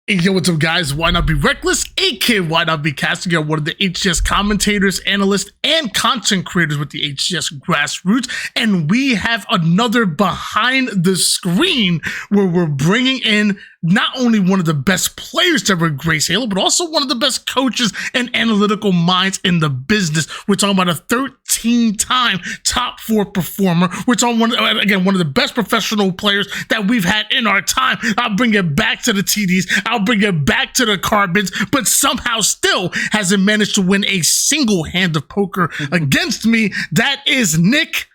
Hey, yo, what's up, guys? Why not be reckless? aka Why Not Be Casting? You're one of the HCS commentators, analysts, and content creators with the HCS grassroots. And we have another behind the screen where we're bringing in not only one of the best players to ever grace Halo, but also one of the best coaches and analytical minds in the business. We're talking about a 13-time top 4 performer. We're talking one of the best professional players that we've had in our time. I'll bring it back to the TDs. I'll bring it back to the carbons, but somehow still hasn't managed to win a single hand of poker against me. That is Nick.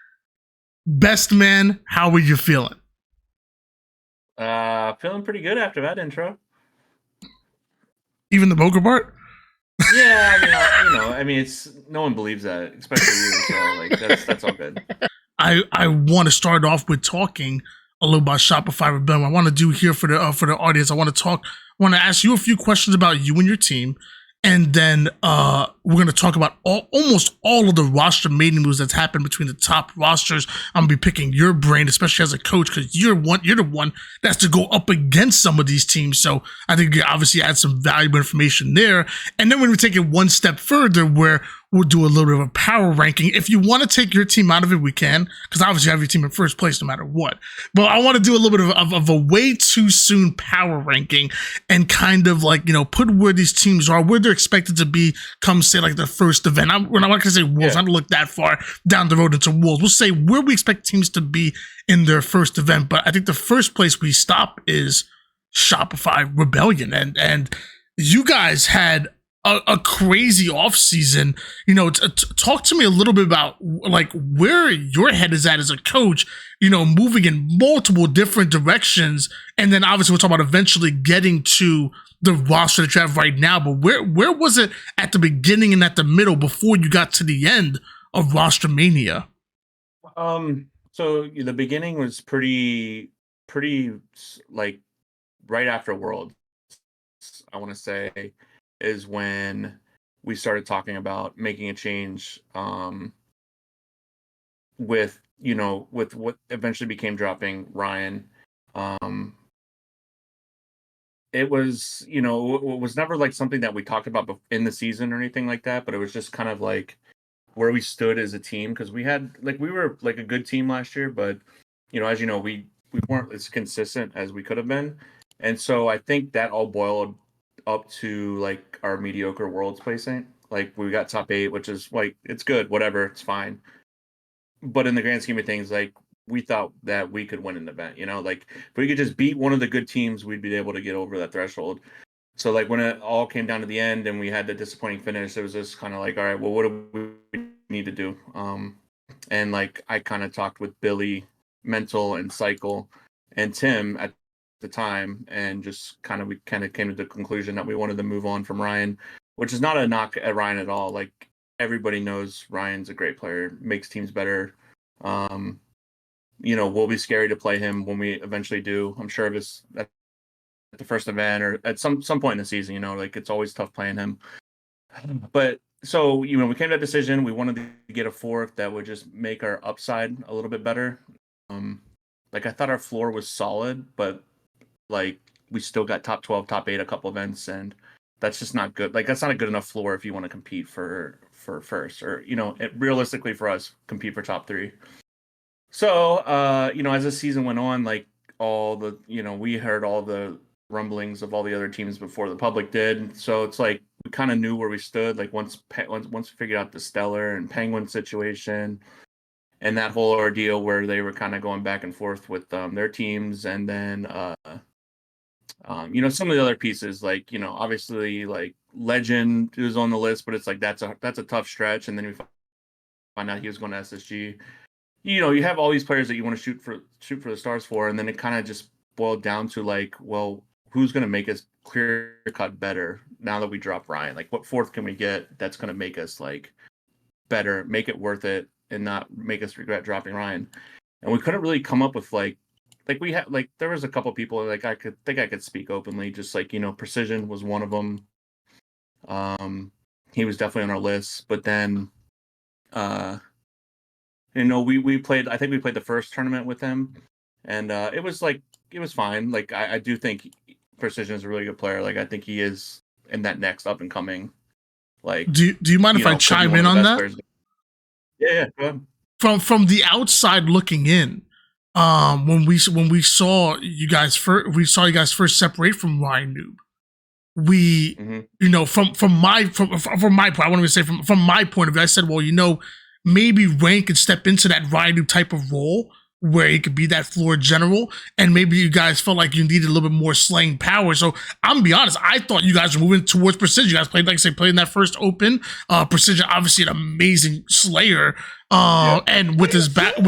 Best man, how are you feeling? Feeling pretty good after that intro. Even the poker part? Yeah, I mean, it's no one believes that, especially you. So like, that's all good. I want to start off with talking a little about Shopify Rebellion. I want to do here for the audience. I want to ask you a few questions about you and your team, and then we're going to talk about almost all of the Rostermania moves that's happened between the top rosters. I'm gonna be picking your brain, especially as a coach, because you're the one that's to go up against some of these teams. So I think you obviously add some valuable information there. And then when we take it one step further, where we'll do a little bit of a power ranking. If you want to take your team out of it, we can, because obviously you have your team in first place no matter what. But I want to do a little bit of a way too soon power ranking and kind of like, put where these teams are, where they're expected to be come, say, like the first event. We're not going to say Wolves. I don't look that far down the road into Wolves. We'll say where we expect teams to be in their first event. But I think the first place we stop is Shopify Rebellion. And you guys had a crazy off season. Talk to me a little bit about like where your head is at as a coach, moving in multiple different directions. And then obviously we'll talk about eventually getting to the roster that you have right now. But where was it at the beginning and at the middle before you got to the end of Rostermania? So the beginning was pretty like right after Worlds, I want to say, is when we started talking about making a change with what eventually became dropping Ryan. It was it was never like something that we talked about in the season or anything like that, but it was just kind of like where we stood as a team, because we were like a good team last year, but as we weren't as consistent as we could have been. And so I think that all boiled up to like our mediocre Worlds placing. Like we got top 8, which is like, it's good, whatever, it's fine. But in the grand scheme of things, like we thought that we could win an event, like if we could just beat one of the good teams, we'd be able to get over that threshold. So like when it all came down to the end and we had the disappointing finish, it was just kind of like, all right, well, what do we need to do? And like I kind of talked with Billy, Mental, and Cycle, and Tim at the time, and we kind of came to the conclusion that we wanted to move on from Ryan, which is not a knock at Ryan at all. Like everybody knows Ryan's a great player, makes teams better. We'll be scary to play him when we eventually do. I'm sure of his at the first event or at some point in the season. Like it's always tough playing him. But so we came to that decision. We wanted to get a fourth that would just make our upside a little bit better. Like I thought our floor was solid, but like we still got top 12, top 8 a couple events, and that's just not good. Like that's not a good enough floor if you want to compete for first, or realistically for us, compete for top 3. So as the season went on, like all the we heard all the rumblings of all the other teams before the public did. So it's like we kind of knew where we stood. Like once we figured out the Stellar and Penguin situation, and that whole ordeal where they were kind of going back and forth with their teams, and then some of the other pieces, like obviously like Legend was on the list, but it's like that's a tough stretch, and then we find out he was going to SSG. You have all these players that you want to shoot for the stars for, and then it kind of just boiled down to like, well, who's going to make us clear cut better now that we drop Ryan? Like, what fourth can we get that's going to make us like better, make it worth it, and not make us regret dropping Ryan? And we couldn't really come up with like we had like there was a couple people like I could speak openly, just like Precision was one of them. He was definitely on our list, but then we played. I think we played the first tournament with him, and it was fine. Like I do think Precision is a really good player. Like I think he is in that next up and coming. Like, Do you mind if I chime in on that? Players. Yeah, go ahead. From the outside looking in, when we saw you guys first separate from Ryan Noob, we you know from my point, I want to say from my point of view, I said, well, you know, maybe Rain could step into that Ryan Noob type of role where he could be that floor general, and maybe you guys felt like you needed a little bit more slaying power. So I'm gonna be honest, I thought you guys were moving towards Precision. You guys played, like I say, playing that first open. Precision, obviously an amazing slayer. And with his from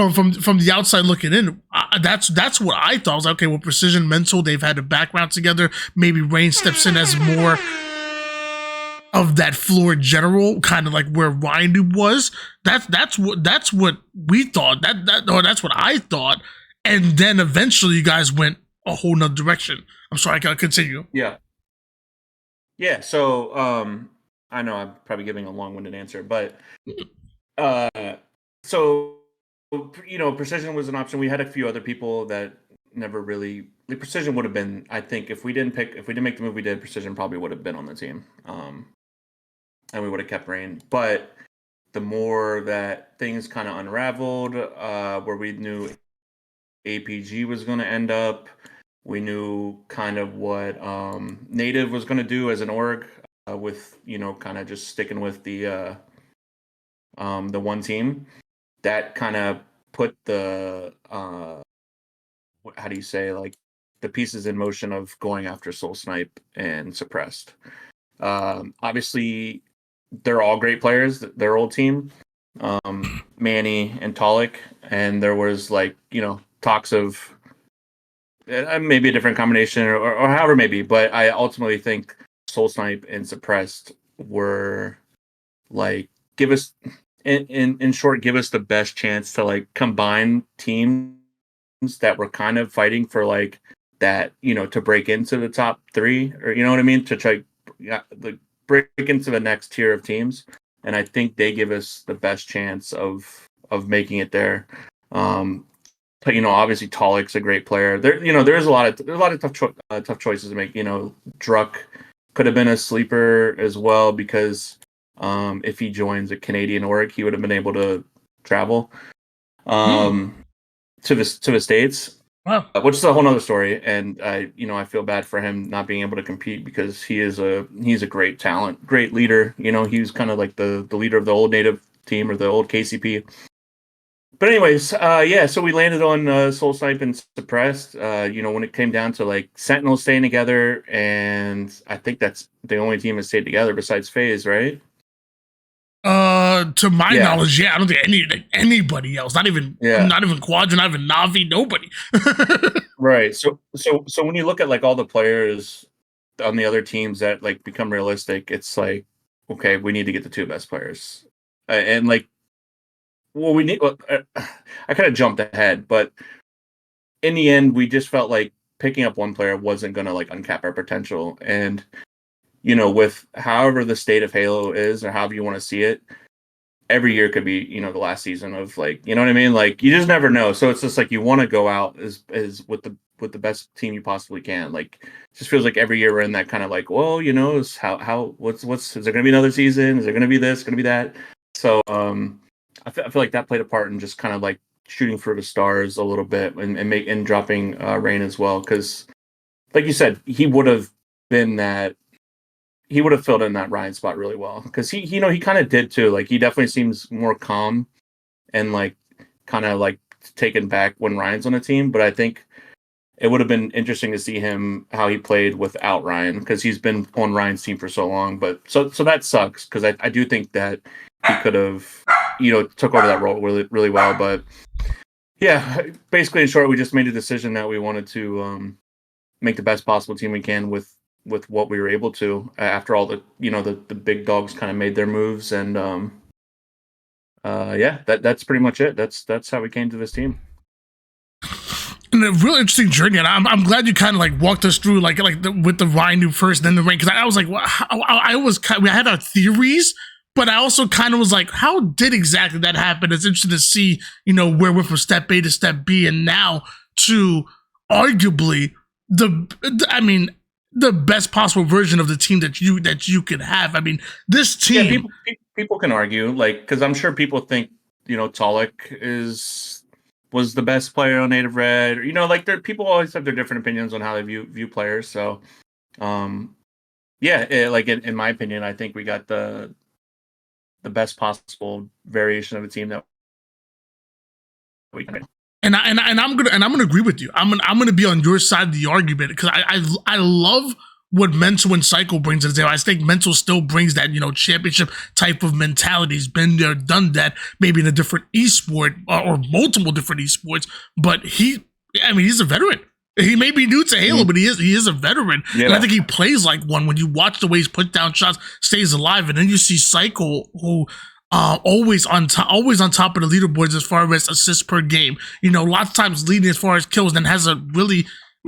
the outside looking in, that's what I thought. I was like, okay, well, Precision, Mental, they've had a background together. Maybe Rain steps in as more of that floor general, kind of like where Ryan was. That's what we thought. That's what I thought. And then eventually you guys went a whole nother direction. I'm sorry, I gotta continue. Yeah. So I know I'm probably giving a long-winded answer, but so you know, Precision was an option. We had a few other people that never really. Like Precision would have been. I think if we didn't make the move we did, Precision probably would have been on the team. And we would have kept Rain. But the more that things kind of unraveled, where we knew APG was going to end up, we knew kind of what Native was going to do as an org, with, you know, kind of just sticking with the one team. That kind of put the how do you say, like, the pieces in motion of going after Soul Snipe and Suppressed. Obviously, they're all great players, their old team, Manny and Talik, and there was, like, you know, talks of maybe a different combination or however maybe, but I ultimately think Soul Snipe and Suppressed were, like, give us, in short, give us the best chance to, like, combine teams that were kind of fighting for, like, that, you know, to break into the top 3, or, you know what I mean, to try break into the next tier of teams. And I think they give us the best chance of making it there. But, you know, obviously Talik's a great player. There, you know, there's a lot of tough choices to make. You know, Druck could have been a sleeper as well, because if he joins a Canadian org, he would have been able to travel to the States. Wow. Which is a whole nother story, and I feel bad for him not being able to compete, because he's a great talent, great leader. You know, he was kind of like the leader of the old Native team, or the old KCP. But anyways, so we landed on Soul Snipe and Suppressed. You know, when it came down to, like, Sentinels staying together, and I think that's the only team that stayed together besides FaZe, right? To my knowledge, I don't think anybody else, not even Quadrant, not even Navi, nobody. Right. So when you look at, like, all the players on the other teams that, like, become realistic, it's like, okay, we need to get the 2 best players, and, like, well, we need. I kind of jumped ahead, but in the end, we just felt like picking up one player wasn't going to, like, uncap our potential, and, you know, with however the state of Halo is, or however you want to see it, every year could be, you know, the last season of, like, you know what I mean? Like, you just never know. So it's just like, you want to go out as with the best team you possibly can. Like, it just feels like every year we're in that kind of, like, well, you know, is what's is there going to be another season? Is there going to be this? Going to be that? So I feel like that played a part in just kind of, like, shooting for the stars a little bit, and dropping Rain as well, because, like you said, he would have filled in that Ryan spot really well, because he kind of did too. Like, he definitely seems more calm and, like, kind of, like, taken back when Ryan's on the team. But I think it would have been interesting to see how he played without Ryan, because he's been on Ryan's team for so long. But so that sucks, because I do think that he could have, you know, took over that role really, really well. But yeah, basically, in short, we just made a decision that we wanted to make the best possible team we can with what we were able to, after all the, you know, the big dogs kind of made their moves. And that's pretty much it. That's how we came to this team. And a real interesting journey, and I'm glad you kind of, like, walked us through, with the Ryan first, then the Rain, because I was like, well, we had our theories, but I also kind of was like, how did exactly that happen? It's interesting to see, you know, where we're from step A to step B, and now to arguably I mean, the best possible version of the team that you could have. I mean, this team. Yeah, people can argue, like, because I'm sure people think, Tolic was the best player on Native Red. Like, people always have their different opinions on how they view players. So, yeah, like in my opinion, I think we got the best possible variation of a team that we can. And I'm gonna agree with you. I'm gonna be on your side of the argument because I love what Mental and Psycho brings to the table. I think Mental still brings that championship type of mentality. He's been there, done that, maybe in a different esport or multiple different esports. But he's a veteran. He may be new to Halo, but he is a veteran. Yeah. And I think he plays like one. When you watch the way he's put down shots, stays alive, and then you see Psycho, who always on top of the leaderboards as far as assists per game. Lots of times leading as far as kills, and has a really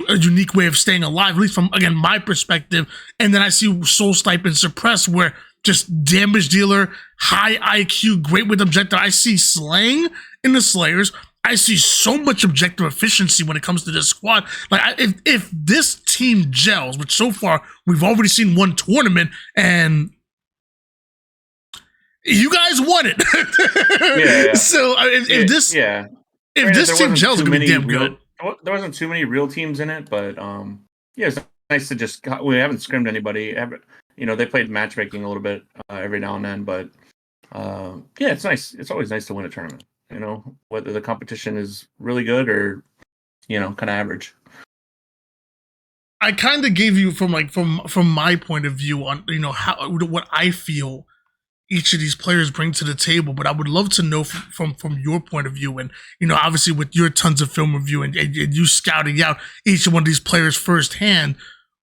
unique way of staying alive, at least from, again, my perspective. And then I see Soul Snipe and Suppress, where just damage dealer, high IQ, great with objective. I see Slaying in the Slayers. I see so much objective efficiency when it comes to this squad. Like, if this team gels, which so far we've already seen one tournament, and you guys won it. Yeah. So if this team gels, it's gonna be damn good. There wasn't too many real teams in it, but it's nice to just. We haven't scrimmed anybody. They played matchmaking a little bit every now and then, but it's nice. It's always nice to win a tournament. Whether the competition is really good or kind of average. I kind of gave you from my point of view on how what I feel each of these players bring to the table, but I would love to know from your point of view, and obviously with your tons of film review and you scouting out each one of these players firsthand,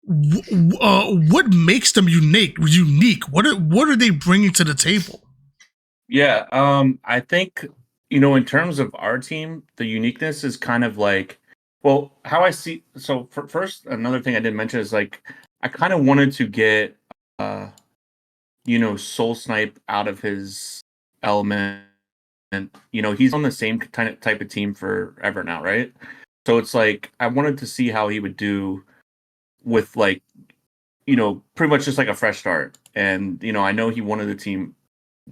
what makes them unique? What are they bringing to the table? Yeah, I think in terms of our team, the uniqueness is kind of like, well, how I see. So first, another thing I didn't mention is like I kind of wanted to get Soul Snipe out of his element. And, he's on the same type of team forever now, right? So it's like, I wanted to see how he would do with pretty much just like a fresh start. And, I know he wanted a team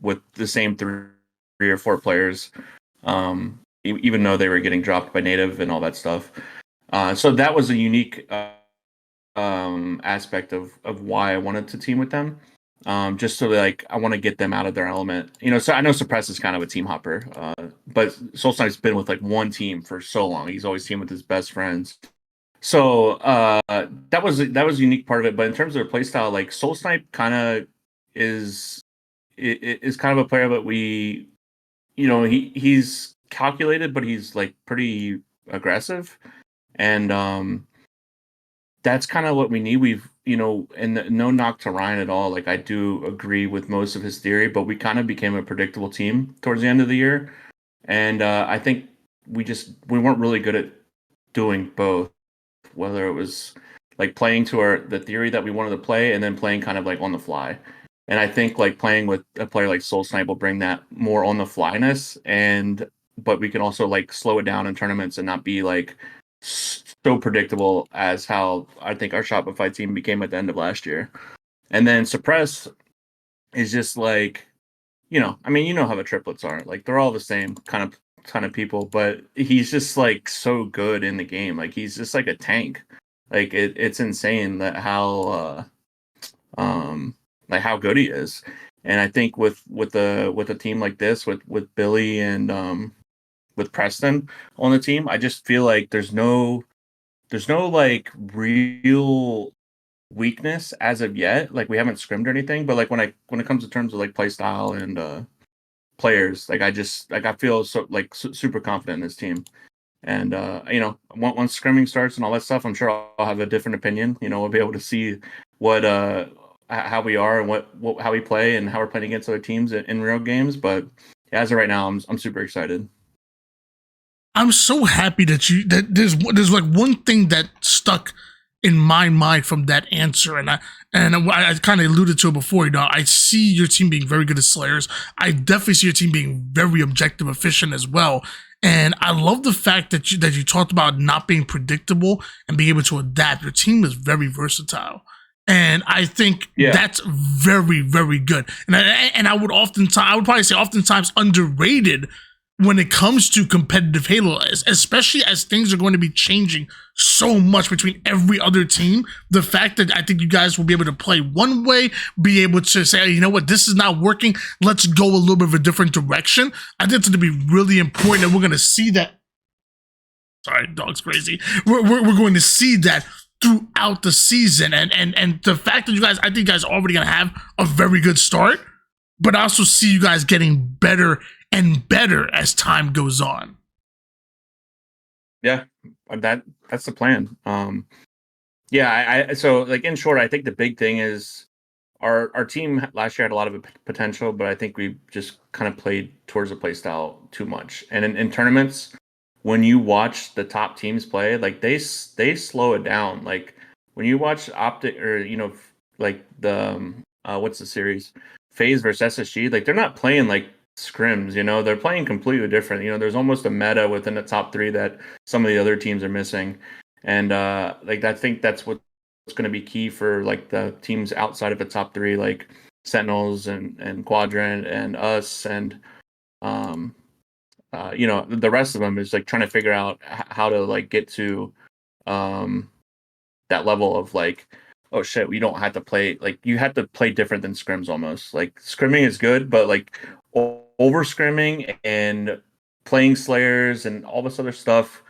with the same three or four players, even though they were getting dropped by Native and all that stuff. So that was a unique aspect of why I wanted to team with them. Just so I want to get them out of their element. So I know Suppress is kind of a team hopper, but Soul Snipe's been with one team for so long. He's always teamed with his best friends. So that was a unique part of it. But in terms of their playstyle, Soul Snipe kind of is kind of a player that we, he's calculated, but he's pretty aggressive, and that's kind of what we need. We've and no knock to Ryan at all. I do agree with most of his theory, but we kind of became a predictable team towards the end of the year. And I think we weren't really good at doing both, whether it was playing to the theory that we wanted to play and then playing kind of on the fly. And I think playing with a player like Soul Snipe will bring that more on the flyness, but we can also slow it down in tournaments and not be so predictable as how I think our Shopify team became at the end of last year. And then Suppress is just how the triplets are. They're all the same kind of people, but he's just so good in the game. He's just a tank. It's insane that how good he is. And I think with a team like this, with Billy and with Preston on the team, I just feel there's no real weakness as of yet. We haven't scrimmed or anything, but when it comes to terms of play style and players, I feel so super confident in this team. And once scrimming starts and all that stuff, I'm sure I'll have a different opinion. We'll be able to see what how we are and what how we play and how we're playing against other teams in real games. But as of right now, I'm super excited. I'm so happy that there's one thing that stuck in my mind from that answer, and I kind of alluded to it before. I see your team being very good at Slayers. I definitely see your team being very objective efficient as well. And I love the fact that you talked about not being predictable and being able to adapt. Your team is very versatile. And I think that's very, very good. And I would probably say oftentimes underrated when it comes to competitive Halo, especially as things are going to be changing so much between every other team. The fact that I think you guys will be able to play one way, be able to say, hey, you know what, this is not working, let's go a little bit of a different direction. I think it's going to be really important, and we're going to see that. Sorry, dog's crazy. We're going to see that throughout the season, and the fact that I think you guys are already going to have a very good start, but I also see you guys getting better and better as time goes on. Yeah, that's the plan. So like in short, I think the big thing is our team last year had a lot of potential, but I think we just kind of played towards the play style too much. And in tournaments, when you watch the top teams play, like they slow it down. Like when you watch Optic or like the what's the series, FaZe versus SSG, like they're not playing like scrims, they're playing completely different. There's almost a meta within the top 3 that some of the other teams are missing. And like I think that's what's going to be key for like the teams outside of the top 3, like Sentinels and Quadrant and us and the rest of them, is like trying to figure out how to like get to that level of like, oh shit, we don't have to play, like you have to play different than scrims almost. Like scrimming is good, but like over scrimming and playing slayers and all this other stuff,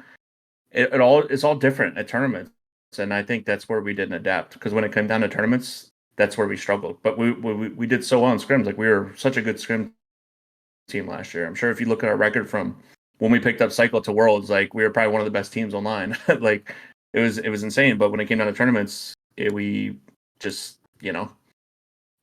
it's all different at tournaments. And I think that's where we didn't adapt, because when it came down to tournaments, that's where we struggled. But we did so well in scrims. Like we were such a good scrim team last year. I'm sure if you look at our record from when we picked up Cycle to Worlds, like we were probably one of the best teams online. Like it was insane. But when it came down to tournaments, we just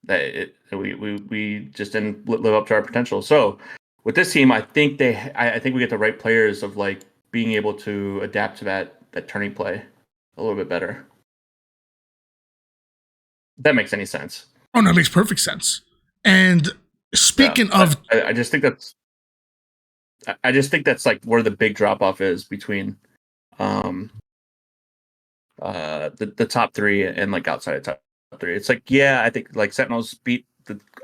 we just didn't live up to our potential. So with this team, I think we get the right players of like being able to adapt to that turning play a little bit better. If that makes any sense. Oh no, it makes perfect sense. And speaking of, I just think that's like where the big drop off is between the top 3 and like outside of top 3. It's like, I think like Sentinels beat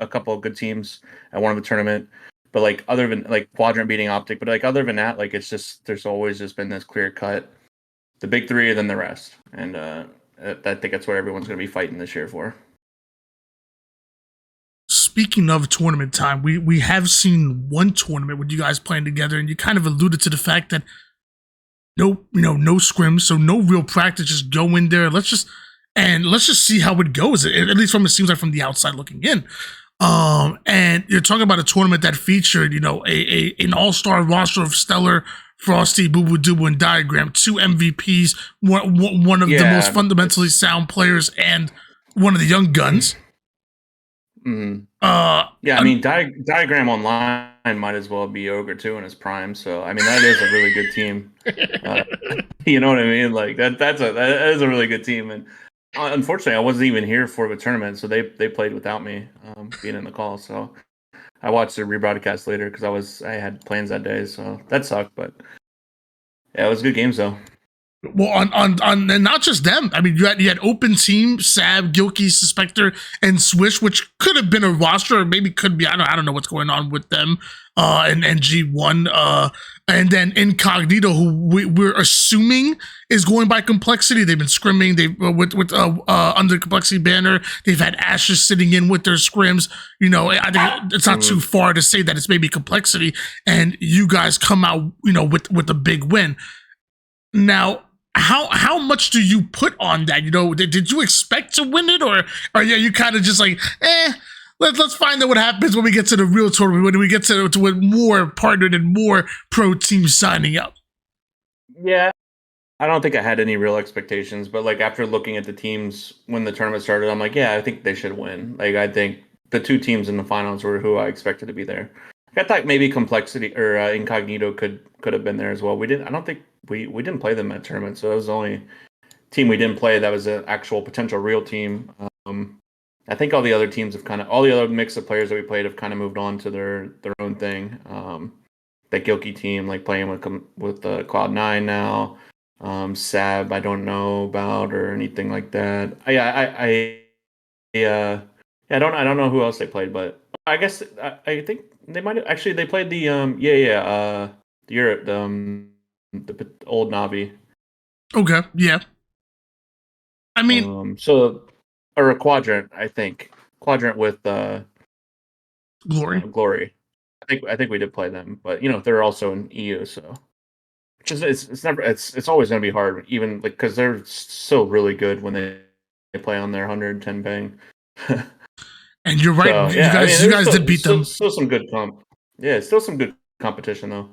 a couple of good teams at one of the tournament, but like other than like Quadrant beating Optic, but like other than that, like it's just there's always just been this clear cut, the big 3 and then the rest. And I think that's what everyone's going to be fighting this year for. Speaking of tournament time, we have seen one tournament with you guys playing together, and you kind of alluded to the fact that no scrims, so no real practice. Just go in there. Let's just see how it goes. At least from it seems like from the outside looking in. And you're talking about a tournament that featured, an all-star roster of Stellar, Frosty, Boo Boo Dubu, and Diagram, 2 MVPs, one of the most fundamentally sound players, and one of the young guns. Mm-hmm. I mean, Diagram online might as well be Ogre 2 in his prime. So I mean, that is a really good team. You know what I mean? Like that is a really good team. And unfortunately, I wasn't even here for the tournament, so they played without me being in the call. So I watched the rebroadcast later because I had plans that day, so that sucked. But yeah, it was good games though. Well, on and not just them. I mean, you had Open Team, Sab, Gilkey, Suspector, and Swish, which could have been a roster, or maybe could be. I don't know what's going on with them. And G1, and then Incognito, who we're assuming is going by Complexity. They've been scrimming. They with under Complexity banner. They've had Ashes sitting in with their scrims. I think it's not too far to say that it's maybe Complexity, and you guys come out, with a big win. Now, how much do you put on that? Did you expect to win it, or you kind of just like, let's find out what happens when we get to the real tournament, when we get to with more partnered and more pro teams signing up? Yeah, I don't think I had any real expectations, but like after looking at the teams when the tournament started, I'm like, I think they should win. Like I think the 2 teams in the finals were who I expected to be there. I thought maybe Complexity or Incognito could have been there as well. I don't think we didn't play them at tournament, so that was the only team we didn't play that was an actual potential real team. I think all the other teams all the other mix of players that we played have kind of moved on to their own thing. that Gilkey team, like playing with Cloud9 now. Sab, I don't know about or anything like that. I don't know who else they played, but I guess I think they might have actually they played the the Europe the old Navi. Okay, yeah. I mean, So or a Quadrant, I think Quadrant with Glory. Glory. I think we did play them, but they're also in EU, so it's never it's always gonna be hard, even like because they're so really good when they play on their 110 ping. And you're right. So You yeah, I mean, guys there's did beat them. still some good comp. Yeah, still some good competition though.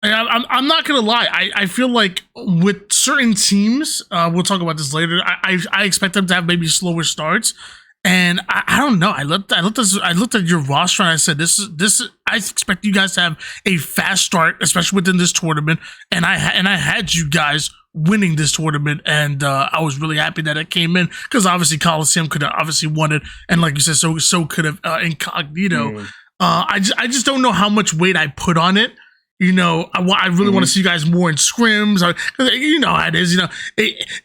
I'm not gonna lie. I feel like with certain teams, we'll talk about this later. I expect them to have maybe slower starts, and I don't know. I looked at your roster and I said this. I expect you guys to have a fast start, especially within this tournament. And I had you guys winning this tournament, and I was really happy that it came in because obviously Coliseum could have obviously won it, and like you said, so could have Incognito. I just don't know how much weight I put on it. I really want to see you guys more in scrims. You know how it is.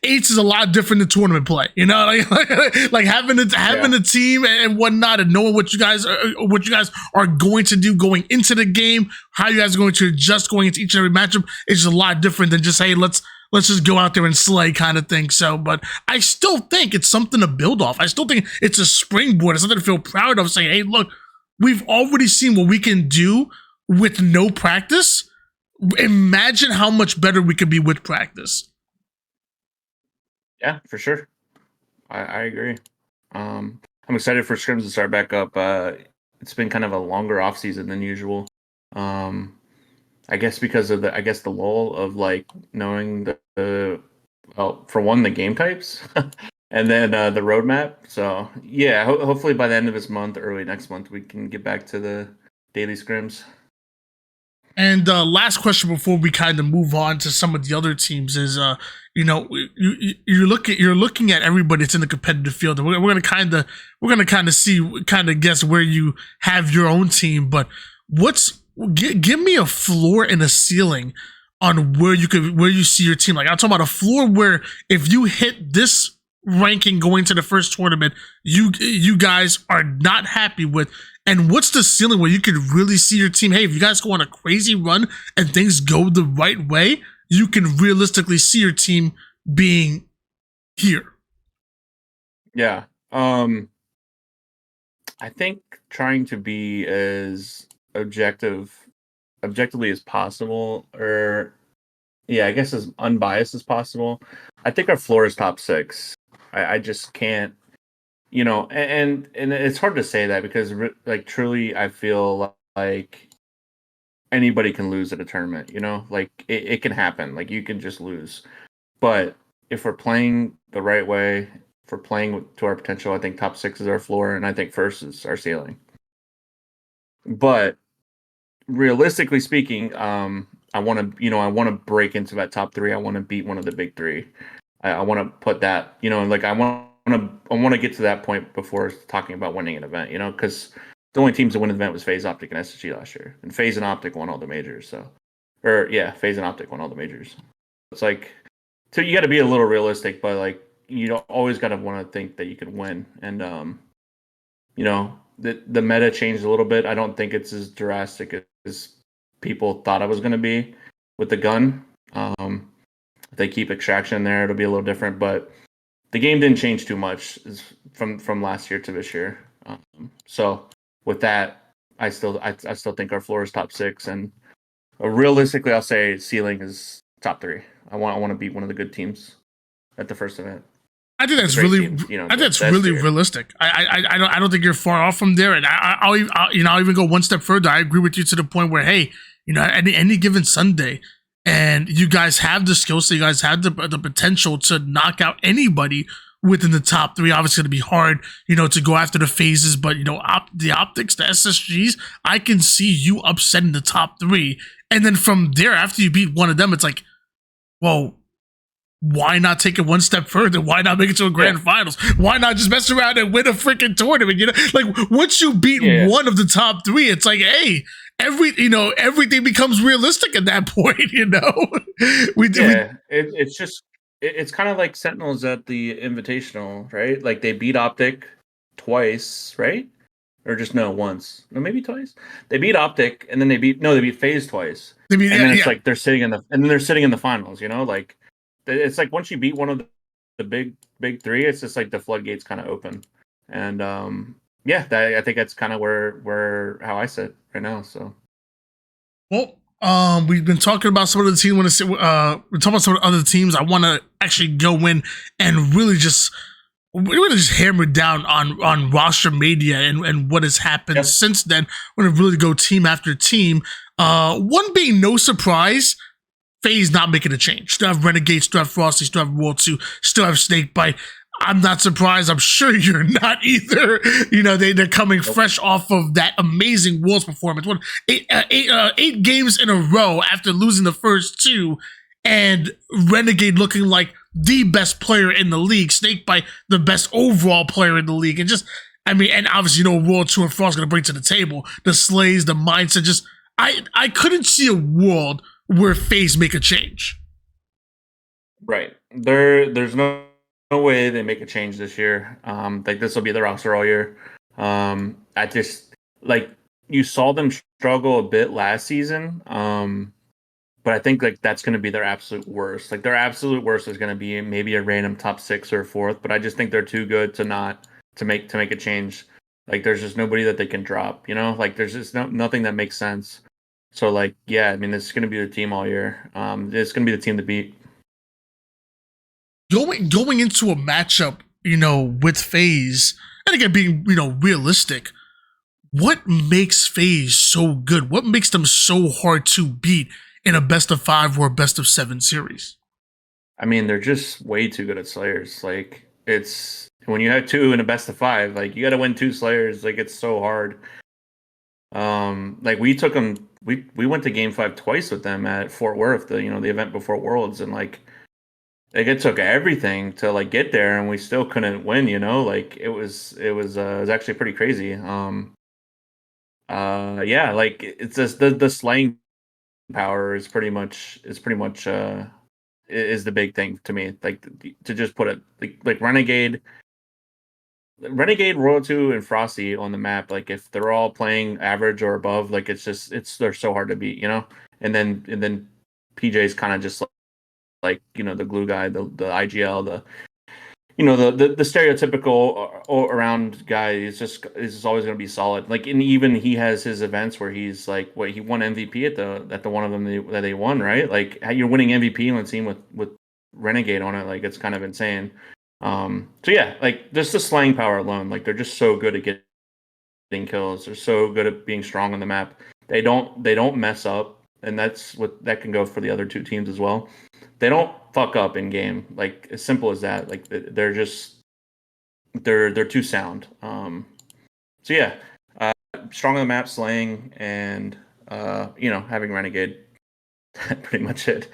Eights is a lot different than tournament play. Like having a team and whatnot, and knowing what you guys are going to do going into the game, how you guys are going to adjust going into each and every matchup is a lot different than just hey let's just go out there and slay kind of thing. So, but I still think it's something to build off. I still think it's a springboard. It's something to feel proud of. Saying, hey, look, we've already seen what we can do with no practice. Imagine how much better we could be with practice. Yeah, for sure. I agree. I'm excited for scrims to start back up. It's been kind of a longer off season than usual. I guess because of the lull of like knowing well, for one, the game types and then the roadmap. So yeah, hopefully by the end of this month, early next month, we can get back to the daily scrims. And last question before we kind of move on to some of the other teams is, you're looking at everybody that's in the competitive field, and we're gonna kind of guess where you have your own team. But give me a floor and a ceiling on where you see your team. Like I'm talking about a floor where if you hit this ranking going to the first tournament, you guys are not happy with. And what's the ceiling where you could really see your team? Hey, if you guys go on a crazy run and things go the right way, you can realistically see your team being here. Yeah. I think trying to be as objectively as possible, or yeah, I guess as unbiased as possible. I think our floor is top 6. I just can't. And it's hard to say that because like truly I feel like anybody can lose at a tournament, like it can happen, like you can just lose. But if we're playing the right way, if we're playing to our potential, I think top 6 is our floor and I think first is our ceiling. But realistically speaking, I want to break into that top 3. I want to beat one of the big 3. I want to put that, like I want to get to that point before talking about winning an event, because the only teams that win the event was FaZe, Optic, and SSG last year, and FaZe and Optic won all the majors. FaZe and Optic won all the majors. It's like, so you got to be a little realistic, but like you don't always got to want to think that you can win. And the meta changed a little bit. I don't think it's as drastic as people thought it was going to be with the gun. If they keep extraction there, it'll be a little different, but the game didn't change too much from last year to this year. So with that, I still think our floor is top 6, and realistically, I'll say ceiling is top 3. I want to beat one of the good teams at the first event. I think that's really, realistic. I don't think you're far off from there, and I'll even go one step further. I agree with you to the point where, hey, any given Sunday, and you guys have the skills, so you guys have the potential to knock out anybody within the top 3. Obviously, it'll be hard, to go after the phases, but the optics, the SSGs, I can see you upsetting the top 3, and then from there, after you beat one of them, it's like, whoa. why not take it one step further? Why not make it to a grand finals? Why not just mess around and win a freaking tournament? You know, like once you beat one of the top three, it's like, hey, everything becomes realistic at that point. You know, it's just it's kind of like Sentinels at the Invitational, right? Like they beat Optic twice, right? Or just once. No, maybe twice. They beat Optic, and then they beat FaZe twice. And then it's like they're sitting in the finals. You know, like it's like once you beat one of the big three, it's just like the floodgates kind of open. And I think that's kind of where how I sit right now. So, well, we've been talking about some of the teams. We're talking about some of the other teams. I want to actually go in and really just hammer down on Rostermania and what has happened since then. We're going to really go team after team. One being no surprise, FaZe not making a change. Still have Renegade, still have Frosty, still have World 2, still have Snakebite. I'm not surprised. I'm sure you're not either. You know, they're coming fresh off of that amazing Worlds performance. Eight games in a row after losing the first two, and Renegade looking like the best player in the league, Snakebite the best overall player in the league, and and obviously World 2 and Frost going to bring to the table the slays, the mindset. I couldn't see a world where FaZe make a change. Right. There's no way they make a change this year. Like this will be the roster all year. I just you saw them struggle a bit last season. But I think that's going to be their absolute worst. Like their absolute worst is going to be maybe a random top 6 or 4th. But I just think they're too good to make a change. Like there's just nobody that they can drop. You know, like there's just nothing that makes sense. So this is going to be the team all year. It's going to be the team to beat. Going into a matchup, with FaZe, and again being realistic, what makes FaZe so good? What makes them so hard to beat in a best of 5 or best of 7 series? I mean, they're just way too good at Slayers. Like it's when you have 2 in a best of 5, like you got to win 2 Slayers. Like it's so hard. We took them. We went to Game 5 twice with them at Fort Worth, the event before Worlds, and it took everything to get there, and we still couldn't win. It was actually pretty crazy. It's just the slaying power is pretty much is the big thing to me. To just put it like Renegade, Royal 2, and Frosty on the map. Like if they're all playing average or above, they're so hard to beat. And then PJ's kind of just the glue guy, the IGL, the stereotypical around guy is just always going to be solid. And even he has his events where he's he won MVP at the one of them that they won, right? Like you're winning MVP on a team with Renegade on it. It's kind of insane. Just the slaying power alone, they're just so good at getting kills. They're so good at being strong on the map. They don't mess up, and that can go for the other 2 teams as well. They don't fuck up in game, as simple as that. They're just they're too sound. Strong on the map, slaying, and having Renegade. Pretty much it.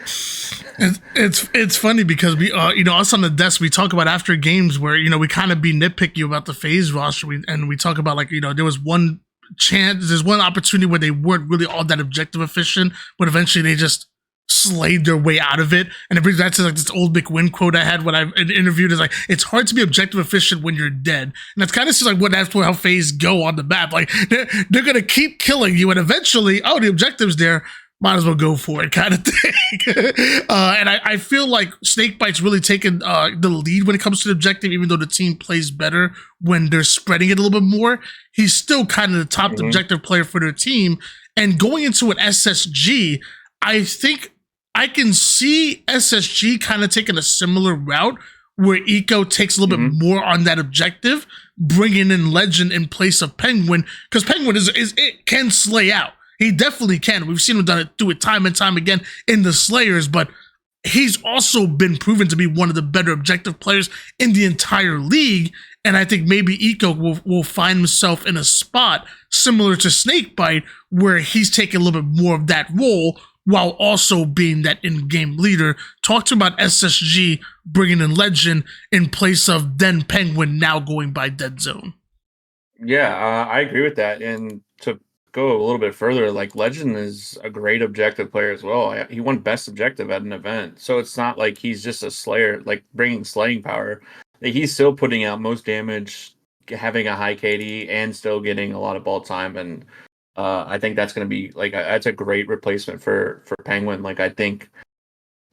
It's funny because we us on the desk, we talk about after games where we kind of be nitpicky about the FaZe roster, and we talk about there was one there's one opportunity where they weren't really all that objective efficient, but eventually they just slayed their way out of it. And it brings back to this old McWin quote I had when I interviewed is it's hard to be objective efficient when you're dead. And that's kind of just that's how FaZe go on the map. They're gonna keep killing you, and eventually, the objective's there, might as well go for it, kind of thing. And I feel like Snakebite's really taken the lead when it comes to the objective, even though the team plays better when they're spreading it a little bit more. He's still kind of the top objective player for their team. And going into an SSG, I think I can see SSG kind of taking a similar route where Eco takes a little bit more on that objective, bringing in Legend in place of Penguin, because Penguin it can slay out. He definitely can. We've seen him do it time and time again in the Slayers, but he's also been proven to be one of the better objective players in the entire league. And I think maybe Eco will find himself in a spot similar to Snakebite, where he's taking a little bit more of that role, while also being that in-game leader. Talk to about SSG bringing in Legend in place of then Penguin now going by Dead Zone. Yeah, I agree with that. And to go a little bit further, like Legend is a great objective player as well. He won best objective at an event, so it's not like he's just a slayer, like bringing slaying power. He's still putting out most damage, having a high KD, and still getting a lot of ball time. And I think that's going to be like that's a great replacement for Penguin. Like I think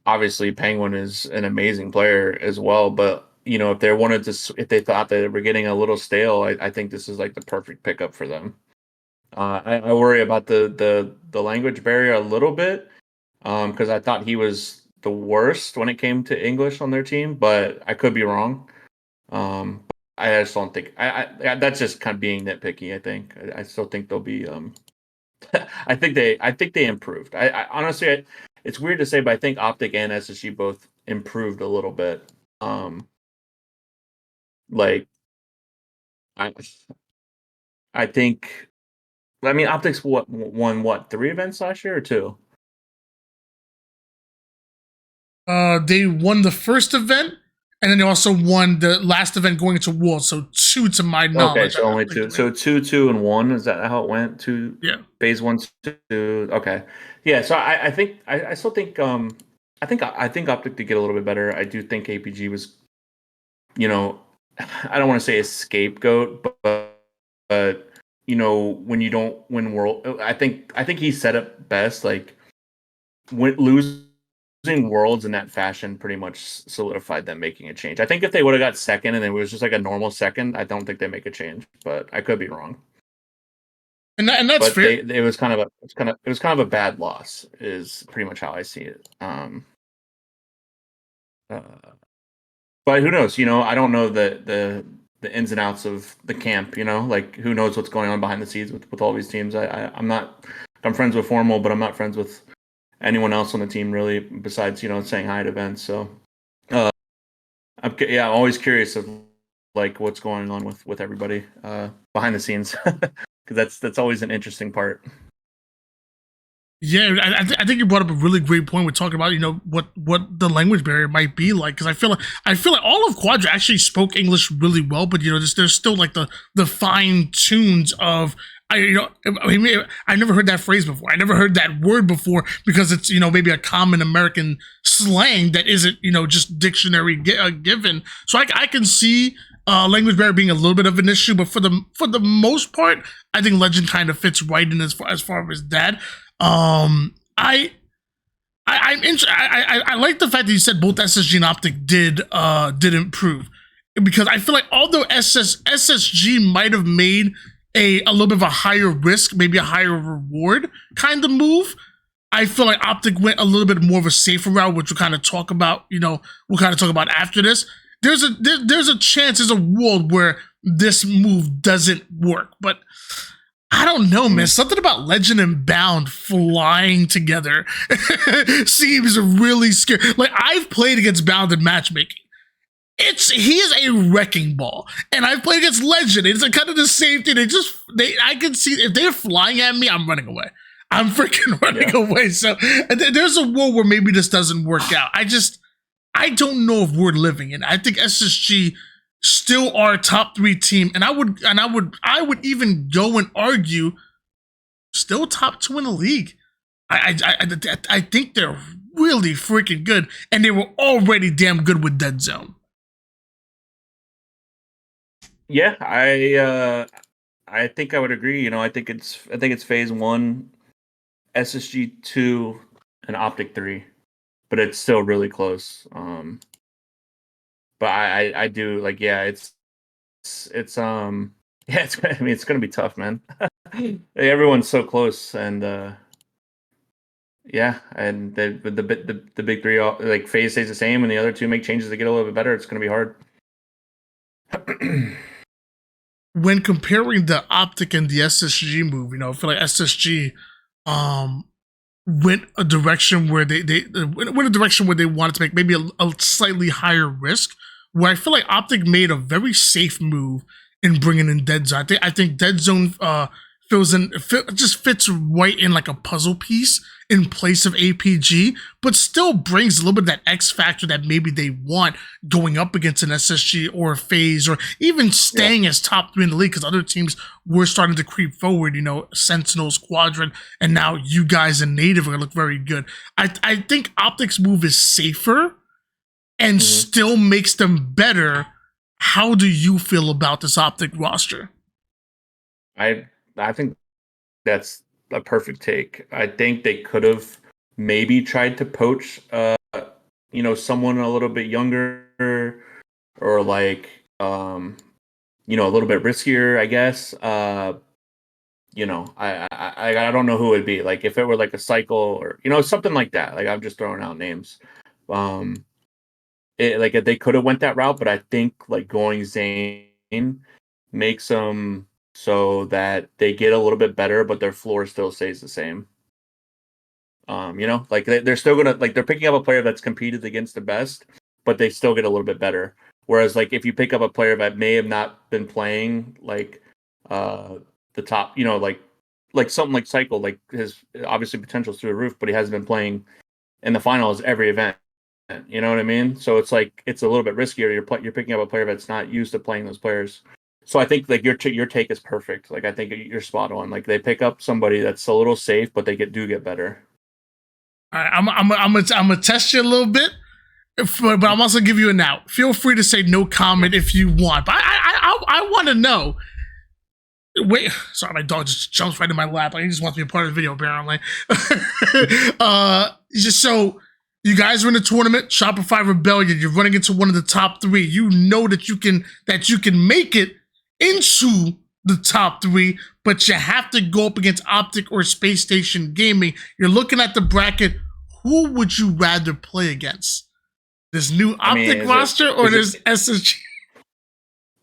obviously Penguin is an amazing player as well, but if they wanted to, if they thought that they were getting a little stale, I think this is like the perfect pickup for them. I worry about the language barrier a little bit because I thought he was the worst when it came to English on their team, but I could be wrong. I just don't think that's just kind of being nitpicky. I think I still think they'll be. I think they improved. I honestly, it's weird to say, but I think Optic and SSG both improved a little bit. Like I think. I mean, Optics won 3 events last year or 2? They won the first event, and then they also won the last event going into Worlds. So 2 to my knowledge. Okay, so only 2. So 2, 2, and 1. Is that how it went? 2. Yeah. FaZe 1, 2. Okay. Yeah. So I think I still think I think Optic did get a little bit better. I do think APG was, I don't want to say a scapegoat, but when you don't win world, I think he set up best. Like losing worlds in that fashion pretty much solidified them making a change. I think if they would have got second and it was just like a normal second, I don't think they make a change, but I could be wrong. And that's fair. It was kind of a bad loss is pretty much how I see it. But who knows? I don't know the ins and outs of the camp. Like who knows what's going on behind the scenes with all these teams. I'm friends with Formal, but I'm not friends with anyone else on the team really, besides saying hi at events. So I'm always curious of like what's going on with everybody behind the scenes, because that's always an interesting part. Yeah, I think you brought up a really great point. We're talking about what the language barrier might be like, because I feel like all of Quadrant actually spoke English really well, but there's still like the fine tunes of I never heard that phrase before. I never heard that word before because it's maybe a common American slang that isn't just dictionary given. So I can see language barrier being a little bit of an issue, but for the most part, I think Legend kind of fits right in as far as that. I like the fact that you said both SSG and Optic did improve, because I feel like although SSG might have made a little bit of a higher risk, maybe a higher reward kind of move, I feel like Optic went a little bit more of a safer route, which we'll kind of talk about. We'll kind of talk about after this. There's a chance, there's a world where this move doesn't work, but I don't know, man. Something about Legend and Bound flying together seems really scary. Like, I've played against Bound in matchmaking. He is a wrecking ball, and I've played against Legend. It's kind of the same thing. I can see if they're flying at me, I'm running away. I'm freaking running away. So there's a world where maybe this doesn't work out. I don't know if we're living in. I think SSG still are a top 3 team, and I would even go and argue still top 2 in the league. I think they're really freaking good, and they were already damn good with Dead Zone. Yeah, I think I would agree. I think it's FaZe 1, SSG 2, and Optic 3, but it's still really close. But I do like, it's it's gonna be tough, man. Everyone's so close, and and the big 3, like FaZe stays the same, and the other 2 make changes to get a little bit better. It's gonna be hard. When comparing the Optic and the SSG move, I feel like SSG went a direction where they went a direction where they wanted to make maybe a slightly higher risk, where I feel like Optic made a very safe move in bringing in Dead Zone. I think Dead Zone just fits right in like a puzzle piece in place of APG, but still brings a little bit of that X factor that maybe they want going up against an SSG or a FaZe, or even staying as top 3 in the league, because other teams were starting to creep forward, Sentinels, Quadrant, and now you guys in Native are going to look very good. I think Optic's move is safer and still makes them better. How do you feel about this Optic roster? I think that's a perfect take. I think they could have maybe tried to poach, someone a little bit younger, or like, a little bit riskier, I guess. I don't know who it'd be. Like if it were like a cycle or something like that. Like I'm just throwing out names. If they could have went that route, but I think like going Zane makes them so that they get a little bit better, but their floor still stays the same. Like they're still gonna, like, they're picking up a player that's competed against the best, but they still get a little bit better. Whereas like if you pick up a player that may have not been playing like the top, like something like Cycle, like his obviously potential's through the roof, but he hasn't been playing in the finals every event. You know what I mean? So it's like it's a little bit riskier. You're picking up a player that's not used to playing those players. So I think like your take is perfect. Like I think you're spot on. Like they pick up somebody that's a little safe, but they do get better. All right, I'm gonna test you a little bit, but I'm also give you an out. Feel free to say no comment if you want. But I want to know. Wait, sorry, my dog just jumps right in my lap. Like he just wants to be a part of the video, apparently. Just so. You guys are in the tournament, Shopify Rebellion. You're running into one of the top 3. You know that you can make it into the top 3, but you have to go up against Optic or Space Station Gaming. You're looking at the bracket. Who would you rather play against? This new Optic roster or this SSG?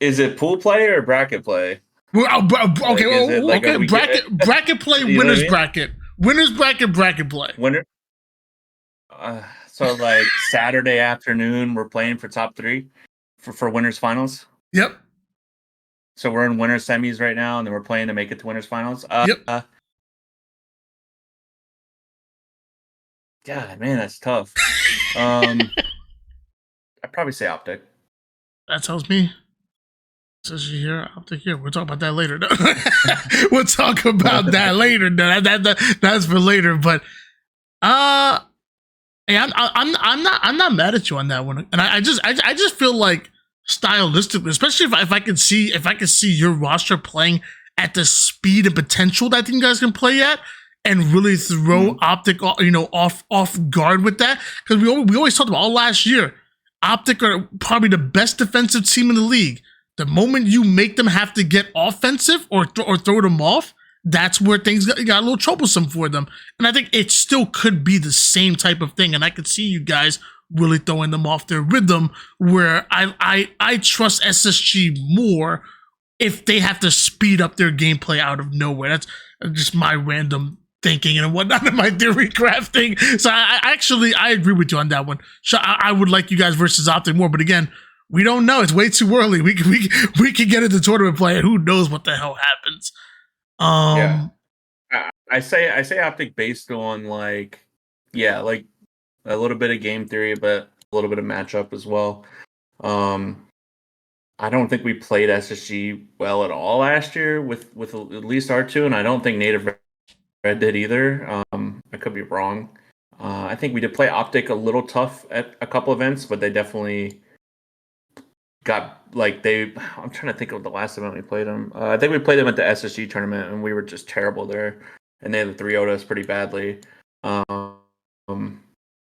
Is it pool play or bracket play? Okay, bracket play, winners bracket. Winners bracket play. Winner. So like Saturday afternoon, we're playing for top 3 for winners finals. Yep. So we're in winners semis right now, and then we're playing to make it to winners finals. Yep. Yeah, man, that's tough. I'd probably say Optic. That tells me. Says you here, Optic here. We'll talk about that later. We'll talk about that later. That's for later. But hey, I'm not mad at you on that one, and I just feel like stylistically, especially if I can see your roster playing at the speed and potential that you guys can play at, and really throw Optic, off guard with that, because we always talked about all last year, Optic are probably the best defensive team in the league. The moment you make them have to get offensive or throw them off, that's where things got a little troublesome for them. And I think it still could be the same type of thing. And I could see you guys really throwing them off their rhythm, where I trust SSG more if they have to speed up their gameplay out of nowhere. That's just my random thinking and whatnot in my theory crafting. So I agree with you on that one. I would like you guys versus Optic more, but again, we don't know. It's way too early. We can get into tournament play, and who knows what the hell happens. I say Optic based on like a little bit of game theory, but a little bit of matchup as well. I don't think we played SSG well at all last year with at least R2, and I don't think Native Red did either. I could be wrong. I think we did play Optic a little tough at a couple events, but they definitely got I'm trying to think of the last event we played them. I think we played them at the SSG tournament, and we were just terrible there, and they had 3-0'd us pretty badly. But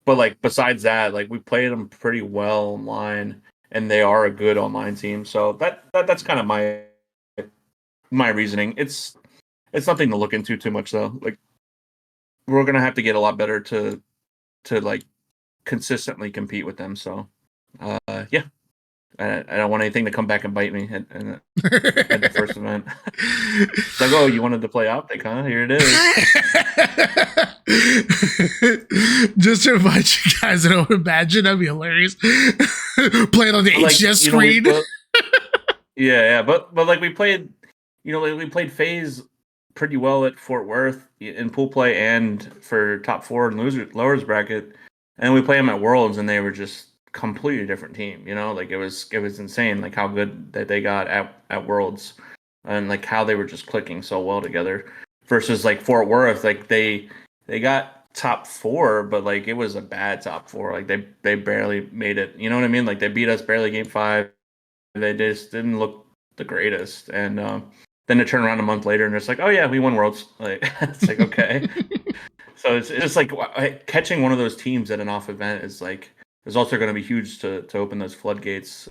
like besides that, like we played them pretty well online, and they are a good online team. So that's kind of my reasoning. It's nothing to look into too much though. Like we're gonna have to get a lot better to like consistently compete with them. So yeah. I don't want anything to come back and bite me at the first event. It's like, oh, you wanted to play Optic, huh? Here it is. Just to invite you guys to imagine, that'd be hilarious. Playing on the HCS screen. Yeah, but like we played, we played FaZe pretty well at Fort Worth in pool play and for top 4 and lowers bracket, and we play them at Worlds, and they were just completely different team. Like it was insane, like how good that they got at Worlds, and like how they were just clicking so well together. Versus like Fort Worth, like they got top 4, but like it was a bad top 4. Like they barely made it. You know what I mean? Like they beat us barely game 5. They just didn't look the greatest, and then to turn around a month later and it's like, oh yeah, we won Worlds. Like it's like, okay. So it's just like catching one of those teams at an off event is also going to be huge to open those floodgates.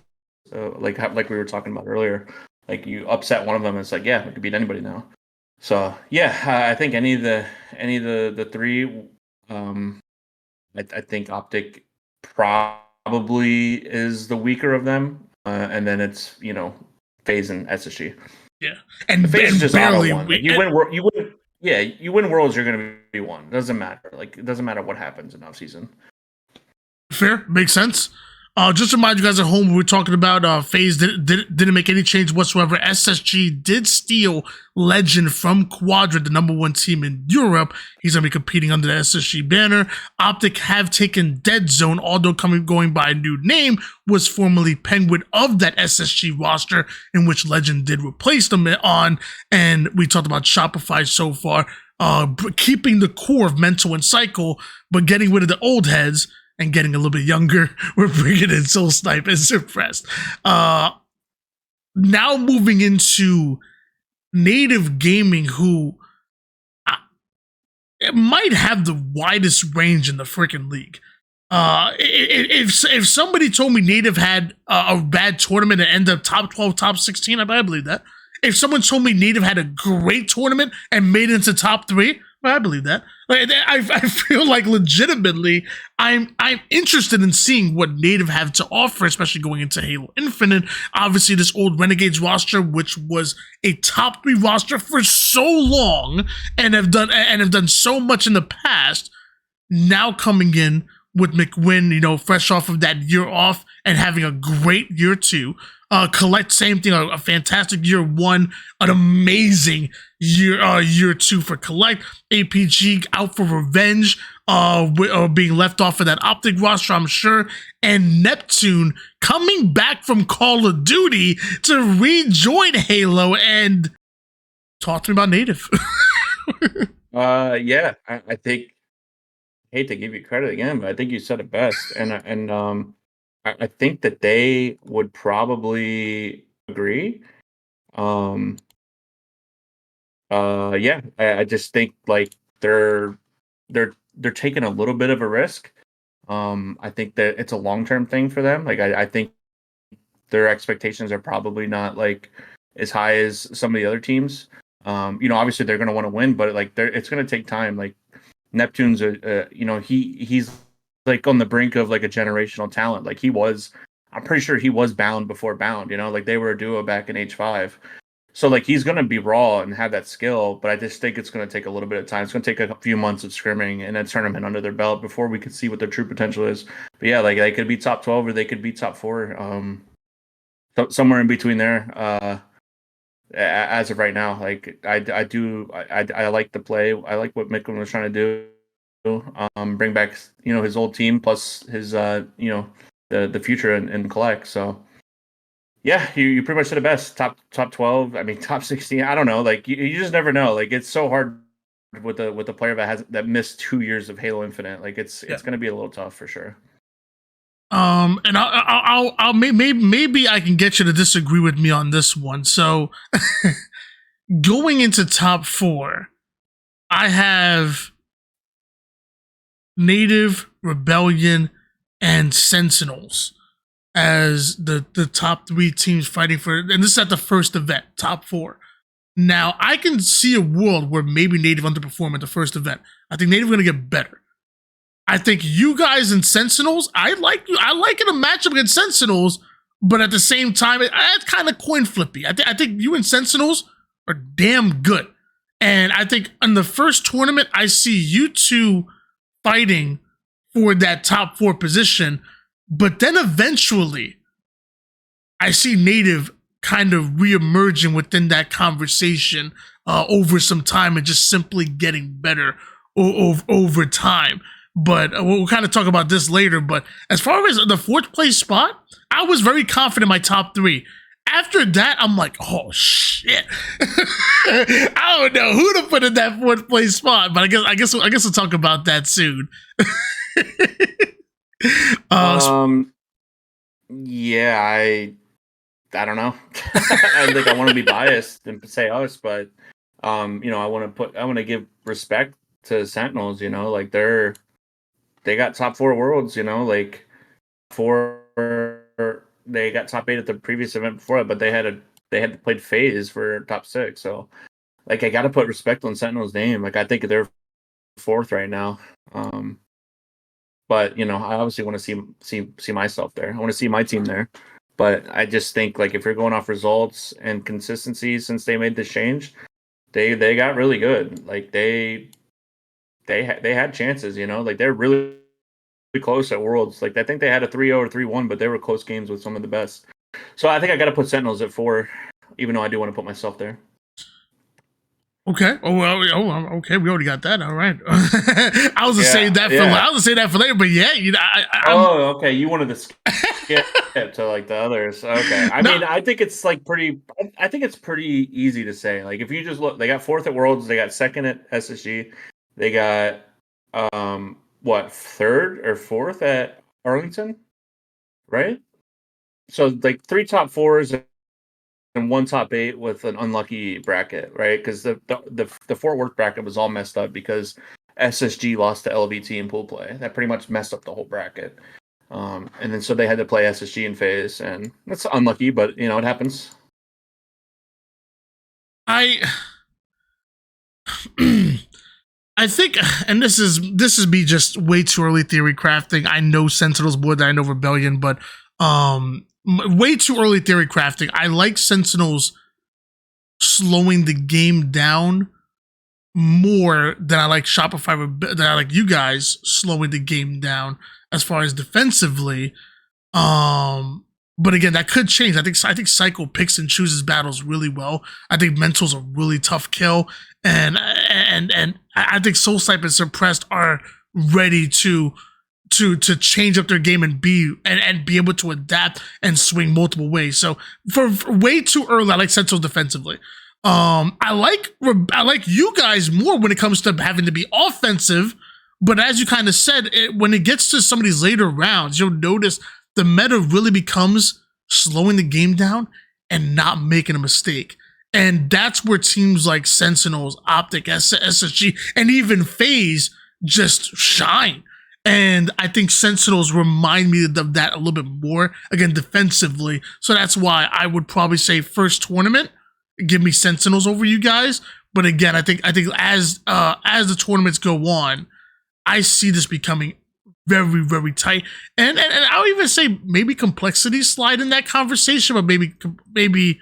Like we were talking about earlier, like you upset one of them, it's like, yeah, we could beat anybody now. So yeah, I think any of the 3, I think Optic probably is the weaker of them, and then it's FaZe and SSG. Yeah, and FaZe is just barely auto one. Like, you win Worlds, you're gonna be 1. Doesn't matter. Like it doesn't matter what happens in off season. Fair, makes sense. Just to remind you guys at home, we were talking about FaZe didn't make any change whatsoever. SSG did steal Legend from Quadrant, the #1 team in Europe. He's going to be competing under the SSG banner. Optic have taken Dead Zone, although going by a new name, was formerly Penguin of that SSG roster, in which Legend did replace them on. And we talked about Shopify so far, keeping the core of Mental and Cycle, but getting rid of the old heads and getting a little bit younger. We're bringing in Soul Snipe and Suppressed. Now moving into Native Gaming, who it might have the widest range in the freaking league. If somebody told me Native had a bad tournament and ended up top 12, top 16, I might believe that. If someone told me Native had a great tournament and made it into top 3, I believe that. Like, I feel like legitimately, I'm interested in seeing what Native have to offer, especially going into Halo Infinite. Obviously, this old Renegades roster, which was a top 3 roster for so long, and have done so much in the past, now coming in with McWin, fresh off of that year off and having a great year 2. Collect, same thing, a fantastic year 1, an amazing year 2 for Collect. APG out for revenge, being left off of that Optic roster, I'm sure. And Neptune coming back from Call of Duty to rejoin Halo. And talk to me about Native. Yeah, I think, I hate to give you credit again, but I think you said it best. And I think that they would probably agree. Yeah, I just think like they're taking a little bit of a risk. I think that it's a long-term thing for them. Like I think their expectations are probably not like as high as some of the other teams. Obviously they're going to want to win, but like it's going to take time. Like Neptune's he's like on the brink of like a generational talent. Like I'm pretty sure he was Bound before Bound, like they were a duo back in H5. So like he's going to be raw and have that skill, but I just think it's going to take a little bit of time. It's going to take a few months of scrimming and a tournament under their belt before we could see what their true potential is. But yeah, like they could be top 12 or they could be top 4. So somewhere in between there. As of right now, like I like the play. I like what Miklin was trying to do. Bring back his old team plus his the future and collect. So yeah, you pretty much said it best. Top 12. I mean, top 16. I don't know. Like you just never know. Like it's so hard with a player that missed 2 years of Halo Infinite. Like it's going to be a little tough for sure. And I'll maybe I can get you to disagree with me on this one. So going into top 4, I have Native, Rebellion, and Sentinels as the top 3 teams fighting for, and this is at the first event, top 4. Now, I can see a world where maybe Native underperform at the first event. I think Native are going to get better. I think you guys and Sentinels, I like in a matchup against Sentinels, but at the same time, it's kind of coin flippy. I think you and Sentinels are damn good. And I think in the first tournament, I see you two fighting for that top 4 position. But then eventually, I see Native kind of reemerging within that conversation over some time and just simply getting better over time. But we'll kind of talk about this later. But as far as the fourth place spot, I was very confident in my top three. After that, I'm like, oh shit! I don't know who to put in that fourth place spot, but I guess we'll talk about that soon. Yeah, I don't know. I think I want to be biased and say us, but I want to give respect to Sentinels. Like they got top 4 worlds. Like they got top 8 at the previous event before it, but they had played FaZe for top 6. So like I got to put respect on Sentinels' name. Like I think they're 4th right now. But I obviously want to see myself there. I want to see my team there. But I just think like if you're going off results and consistency since they made this change, they got really good. Like they had chances. Like they're really close at Worlds. Like I think they had a 3-0 or 3-1, but they were close games with some of the best. So I think I got to put Sentinels at 4, even though I do want to put myself there. Okay. Oh well. Okay. We already got that. All right. I was gonna say that for later, but yeah, okay. You wanted to skip to like the others. Okay. I mean, I think it's like pretty. I think it's pretty easy to say. Like if you just look, they got 4th at Worlds. They got 2nd at SSG. They got 3rd or 4th at Arlington, right? So like 3 top 4s and 1 top 8 with an unlucky bracket, right? Because the Fort Worth bracket was all messed up because SSG lost to LVT in pool play. That pretty much messed up the whole bracket. And then so they had to play SSG in FaZe, and that's unlucky, but it happens. I think, and this is me just way too early theory crafting. I know Sentinels more than I know Rebellion, but way too early theory crafting. I like Sentinels slowing the game down more than I like than I like you guys slowing the game down as far as defensively. But again, that could change. I think Psycho picks and chooses battles really well. I think Mental's a really tough kill, and I think Soul Snipe and Suppressed are ready to change up their game and be able to adapt and swing multiple ways. So for way too early, I like Sentinels defensively. I like you guys more when it comes to having to be offensive. But as you kind of said, when it gets to some of these later rounds, you'll notice the meta really becomes slowing the game down and not making a mistake. And that's where teams like Sentinels, Optic, SSG, and even FaZe just shine. And I think Sentinels remind me of that a little bit more, again, defensively. So that's why I would probably say first tournament, give me Sentinels over you guys. But again, I think as the tournaments go on, I see this becoming very, very tight. And I'll even say maybe complexity slide in that conversation, but maybe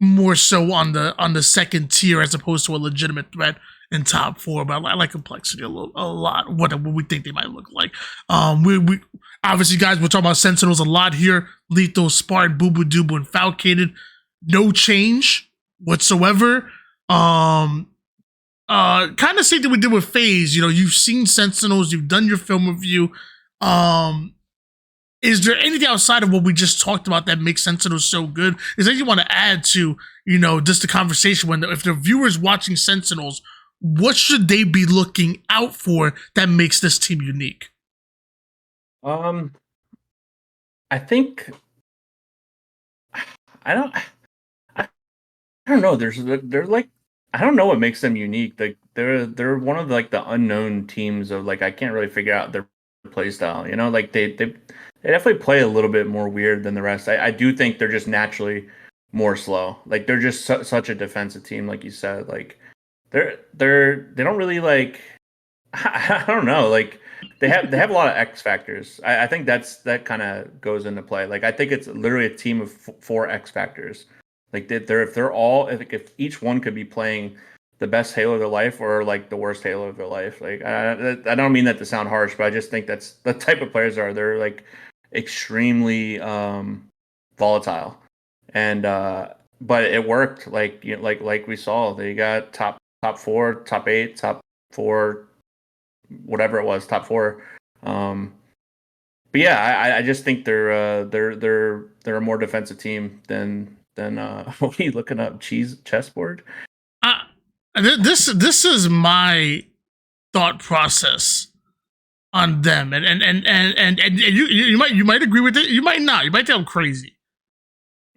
more so on the second tier as opposed to a legitimate threat in top 4. But I like complexity a lot. What we think they might look like. We obviously, guys, we're talking about Sentinels a lot here. Lethal, Spartan, Boo Boo Doobu, and Falcated. No change whatsoever. Kind of same thing we did with FaZe. You've seen Sentinels, you've done your film review. Is there anything outside of what we just talked about that makes Sentinels so good? Is there anything you want to add to, just the conversation if the viewers watching Sentinels, what should they be looking out for that makes this team unique? I think I don't know. They're like, I don't know what makes them unique. Like they're one of like the unknown teams of like I can't really figure out their play style. Like they definitely play a little bit more weird than the rest. I do think they're just naturally more slow. Like they're just such a defensive team, like you said. Like they don't really like. I don't know. Like they have a lot of X factors. I think that kind of goes into play. Like I think it's literally a team of 4 X factors. Like if each one could be playing the best Halo of their life or like the worst Halo of their life. Like I don't mean that to sound harsh, but I just think that's the type of players are. They're like extremely volatile, and but it worked. Like like we saw, they got top four, top eight, top four, whatever it was, top four. But yeah, I just think they're a more defensive team than what are you looking up? Chessboard? This is my thought process on them, and you might agree with it. You might not. You might think I'm crazy.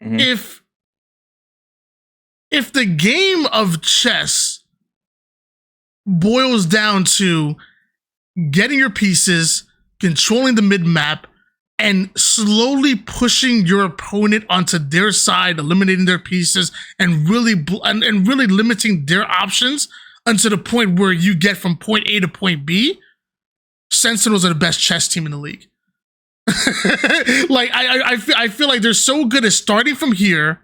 Mm-hmm. If the game of chess boils down to getting your pieces, controlling the mid map, and slowly pushing your opponent onto their side, eliminating their pieces, and really limiting their options until the point where you get from point A to point B, Sentinels are the best chess team in the league. Like I feel like they're so good at starting from here,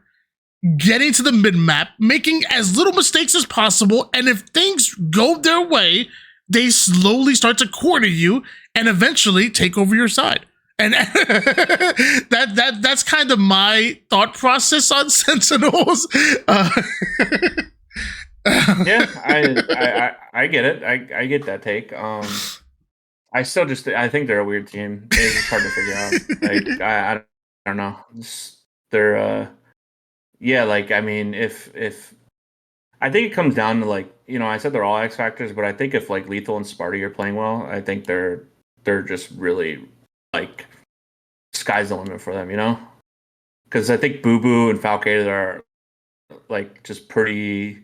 getting to the mid map, making as little mistakes as possible, and if things go their way, they slowly start to corner you and eventually take over your side. And that's kind of my thought process on Sentinels. Yeah, I get it. I get that take. I think they're a weird team. It's just hard to figure out. Like I don't know. They're yeah, like I mean, if I think it comes down to like, you know, I said they're all X factors, but I think if like Lethal and Sparty are playing well, I think they're just really like sky's the limit for them, you know? Because I think Boo Boo and Falcated are like just pretty,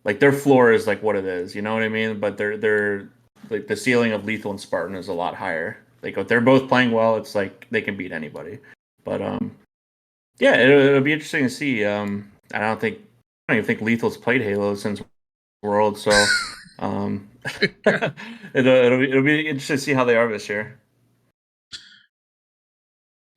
like their floor is like what it is, you know what I mean? But they're like the ceiling of Lethal and Spartan is a lot higher. Like if they're both playing well, it's like they can beat anybody. But yeah, it'll be interesting to see. I don't even think Lethal's played Halo since World, so it'll be interesting to see how they are this year.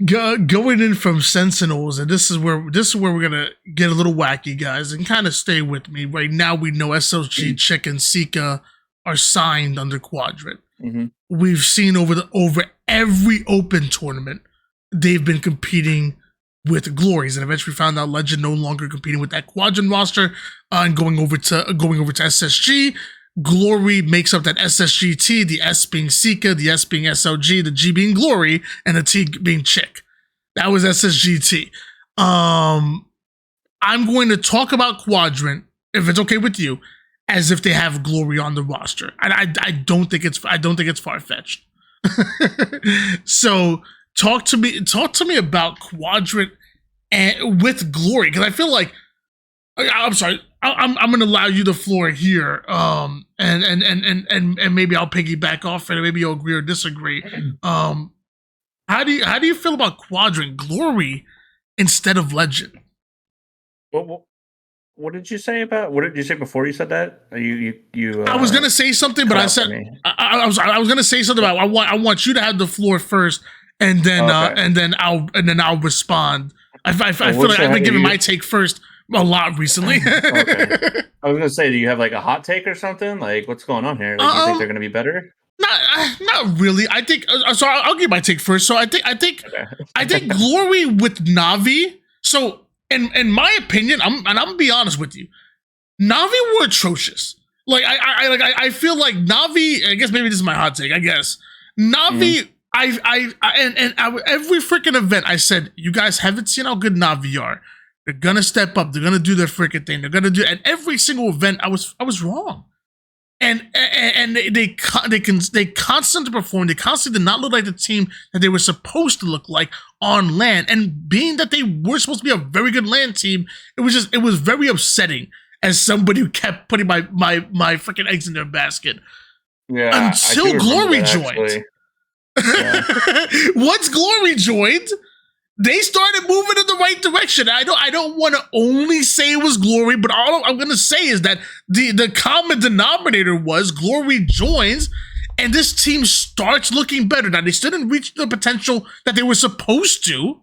Going in from Sentinels, and this is where we're gonna get a little wacky, guys, and kind of stay with me. Right now, we know SSG, Chick, and Sika are signed under Quadrant. Mm-hmm. We've seen over every open tournament, they've been competing with Glories, and eventually found out Legend no longer competing with that Quadrant roster and going over to SSG. Glory makes up that SSG T, the S being Sika, the S being SLG, the G being Glory, and the T being Chick. That was SSG T. I'm going to talk about Quadrant, if it's okay with you, as if they have Glory on the roster. And I don't think it's far-fetched. So talk to me about Quadrant and with Glory, because I feel like I'm sorry. I'm going to allow you the floor here, and maybe I'll piggyback off it, and maybe you'll agree or disagree. How do you feel about Quadrant Glory instead of Legend? What did you say before you said that? You I was going to say something, but I said I was going to say something about I want you to have the floor first, and then I'll respond. I feel like I've been giving my take first a lot recently. Okay. I was gonna say, do you have like a hot take or something? Like, what's going on here? Like, you think they're gonna be better? Not really. I think so. I'll give my take first. So I think Glory with Na'Vi. So in my opinion, I'm gonna be honest with you, Na'Vi were atrocious. Like I feel like Na'Vi. I guess maybe this is my hot take. I guess Na'Vi. Every freaking event I said, you guys haven't seen how good Na'Vi are. They're gonna step up. They're gonna do their freaking thing. They're gonna do. And every single event, I was wrong. And they constantly performed. They constantly did not look like the team that they were supposed to look like on LAN. And being that they were supposed to be a very good LAN team, it was very upsetting as somebody who kept putting my freaking eggs in their basket. Yeah. Until Glory joined. Yeah. Once Glory joined, they started moving in the right direction. I don't want to only say it was Glory, but all I'm going to say is that the common denominator was Glory joins, and this team starts looking better. Now, they still didn't reach the potential that they were supposed to,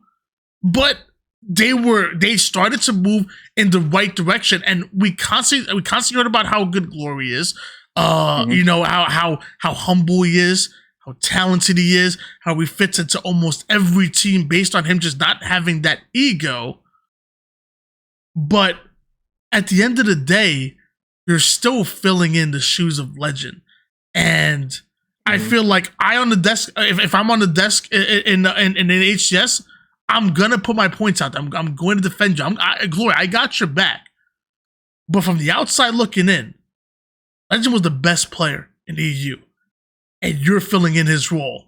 but they started to move in the right direction, and we constantly heard about how good Glory is. You know, how humble he is, how talented he is, how he fits into almost every team based on him just not having that ego. but at the end of the day, you're still filling in the shoes of Legend. And I feel like I on the desk, if I'm on the desk in an HCS, I'm gonna put my points out. I'm going to defend you. Glory, I got your back. But from the outside looking in, Legend was the best player in the EU, and you're filling in his role.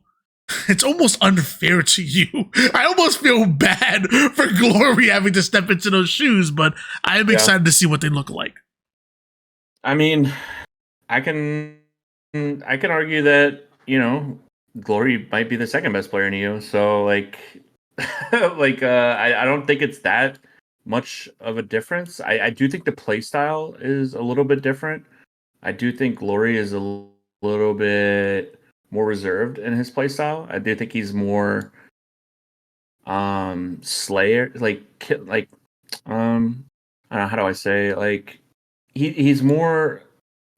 It's almost unfair to you. I almost feel bad for Glory having to step into those shoes, but I am excited to see what they look like. I mean, I can argue that, you know, Glory might be the second best player in EU. So like I don't think it's that much of a difference. I do think the play style is a little bit different. I do think Glory is a little bit more reserved in his play style. I do think he's more Slayer, like I don't know, how do I say, like he's more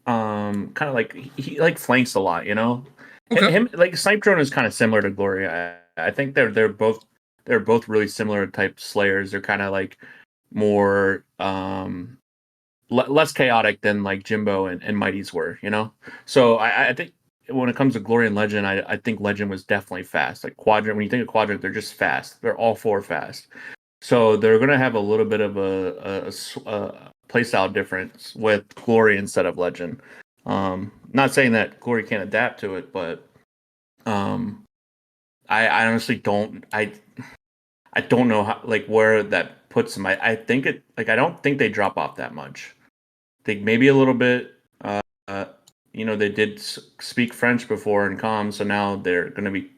kind of like he like flanks a lot, you know. Okay. Him like Snipe Drone is kind of similar to Glory. I think they're both really similar type slayers. They're kind of like more less chaotic than like Jimbo and Mighty's were, you know. So I think when it comes to Glory and Legend, I think Legend was definitely fast. Like Quadrant, when you think of Quadrant, they're just fast. They're all four fast. So they're gonna have a little bit of a playstyle difference with Glory instead of Legend. Not saying that Glory can't adapt to it, but I honestly don't. I don't know how, like, where that puts them. I think it, like, I don't think they drop off that much. I think maybe a little bit. You know, they did speak French before in comms, so now they're going to be,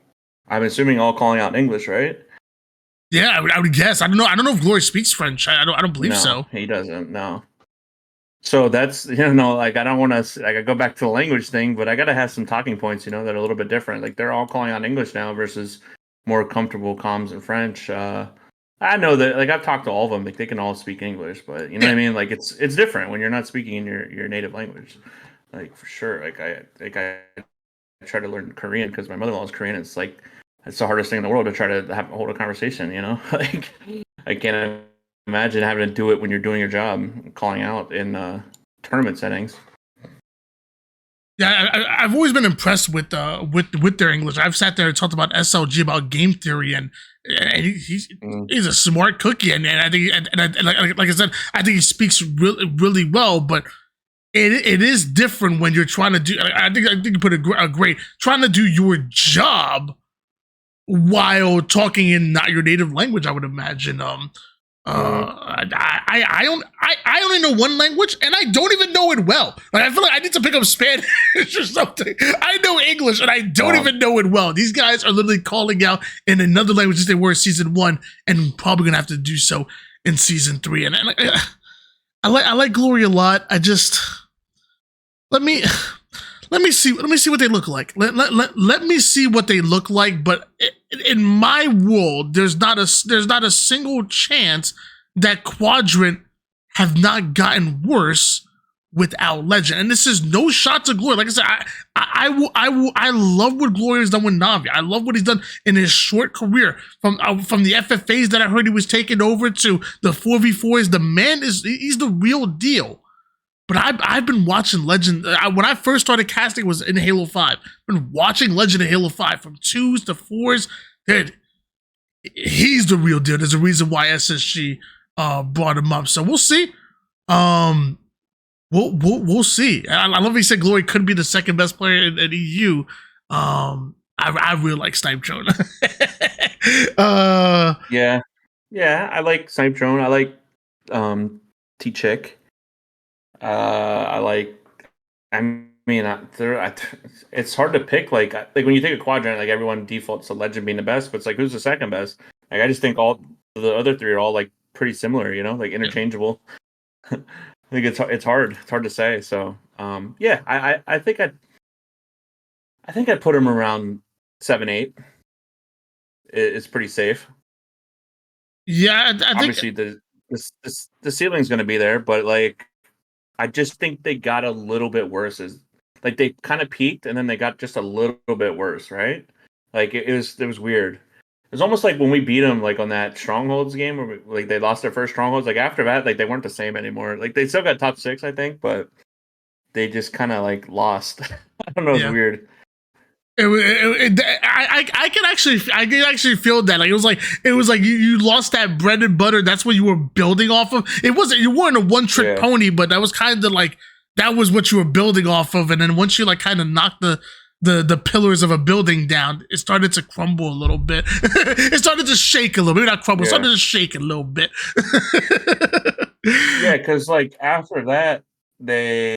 I'm assuming, all calling out in English, right? Yeah, I would guess. I don't know. I don't know if Glory speaks French. I don't believe No, so. he doesn't. No. So that's, you know, like, I don't want to, like, I go back to the language thing, but I got to have some talking points, you know, that are a little bit different. Like, they're all calling out English now versus more comfortable comms in French. I know that, like, I've talked to all of them, like, they can all speak English, but you know what I mean? Like, it's different when you're not speaking in your native language. Like, for sure. I try to learn Korean because my mother-in-law is Korean. It's like, it's the hardest thing in the world to try to hold a conversation, you know? Like, I can't imagine having to do it when you're doing your job, calling out in tournament settings. Yeah, I've always been impressed with their English. I've sat there and talked about SLG, about game theory, and he's a smart cookie, and I think like I said, I think he speaks really well. But it is different when you're trying to do. I think you put a great trying to do your job while talking in not your native language. I would imagine. I only know one language, and I don't even know it well. Like, I feel like I need to pick up Spanish or something. I know English, and I don't even know it well. These guys are literally calling out in another language as they were in season 1, and probably gonna have to do so in season 3. And I like Glory a lot. I just let me see what they look like. Let me see what they look like. But in my world, there's not a single chance that Quadrant have not gotten worse without Legend. And this is no shot to Glory. Like I said, I love what Glory has done with Navi. I love what he's done in his short career. From the FFAs that I heard he was taking over to the 4v4s. The man he's the real deal. But I've been watching Legend. When I first started casting, it was in Halo 5. I've been watching Legend in Halo 5 from 2s to 4s. Dude, he's the real deal. There's a reason why SSG brought him up. So we'll see. We'll see. I love he said Glory could be the second best player in EU. I really like Snipe Drone. Yeah, I like Snipe Drone. I like T-Chick. I like. I mean, it's hard to pick. Like when you think of Quadrant, like everyone defaults to Legend being the best, but it's like, who's the second best? Like, I just think all the other three are all like pretty similar. You know, like interchangeable. I think it's hard to say. So yeah, I think I'd put him around 7-8. It's pretty safe. Yeah, I think obviously the ceiling's going to be there, but like, I just think they got a little bit worse. As like, they kind of peaked and then they got just a little bit worse, right? Like, it was weird. It's almost like when we beat them, like on that Strongholds game, where like they lost their first Strongholds. Like after that, like they weren't the same anymore. Like they still got top 6, I think, but they just kind of like lost. I don't know. It's Yeah. weird. I can actually feel that. Like it was like you lost that bread and butter. That's what you were building off of. It wasn't, you weren't a one trick pony, but that was kind of like, that was what you were building off of. And then once you like kind of knocked the pillars of a building down, it started to crumble a little bit. It started to shake a little bit. Maybe not crumble, it started to shake a little bit. Yeah, because like after that, they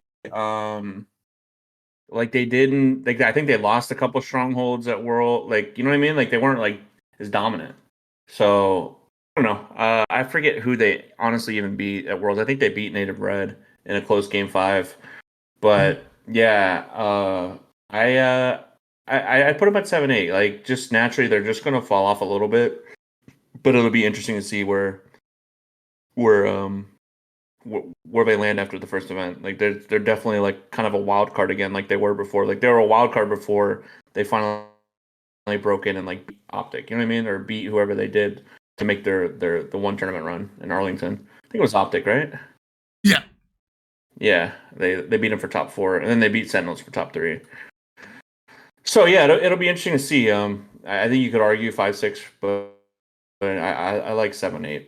like they didn't, like I think they lost a couple strongholds at World, like you know what I mean? Like they weren't like as dominant. So I don't know. I forget who they honestly even beat at Worlds. I think they beat Native Red in a close game 5. But yeah, I put them at 7-8. Like just naturally, they're just gonna fall off a little bit. But it'll be interesting to see where where they land after the first event. Like they're definitely like kind of a wild card again, like they were before. Like they were a wild card before they finally broke in and like beat Optic. You know what I mean? Or beat whoever they did to make their the one tournament run in Arlington. I think it was Optic, right? Yeah. Yeah, they beat them for top 4, and then they beat Sentinels for top 3. So yeah, it'll be interesting to see. I think you could argue 5-6, but I like 7-8.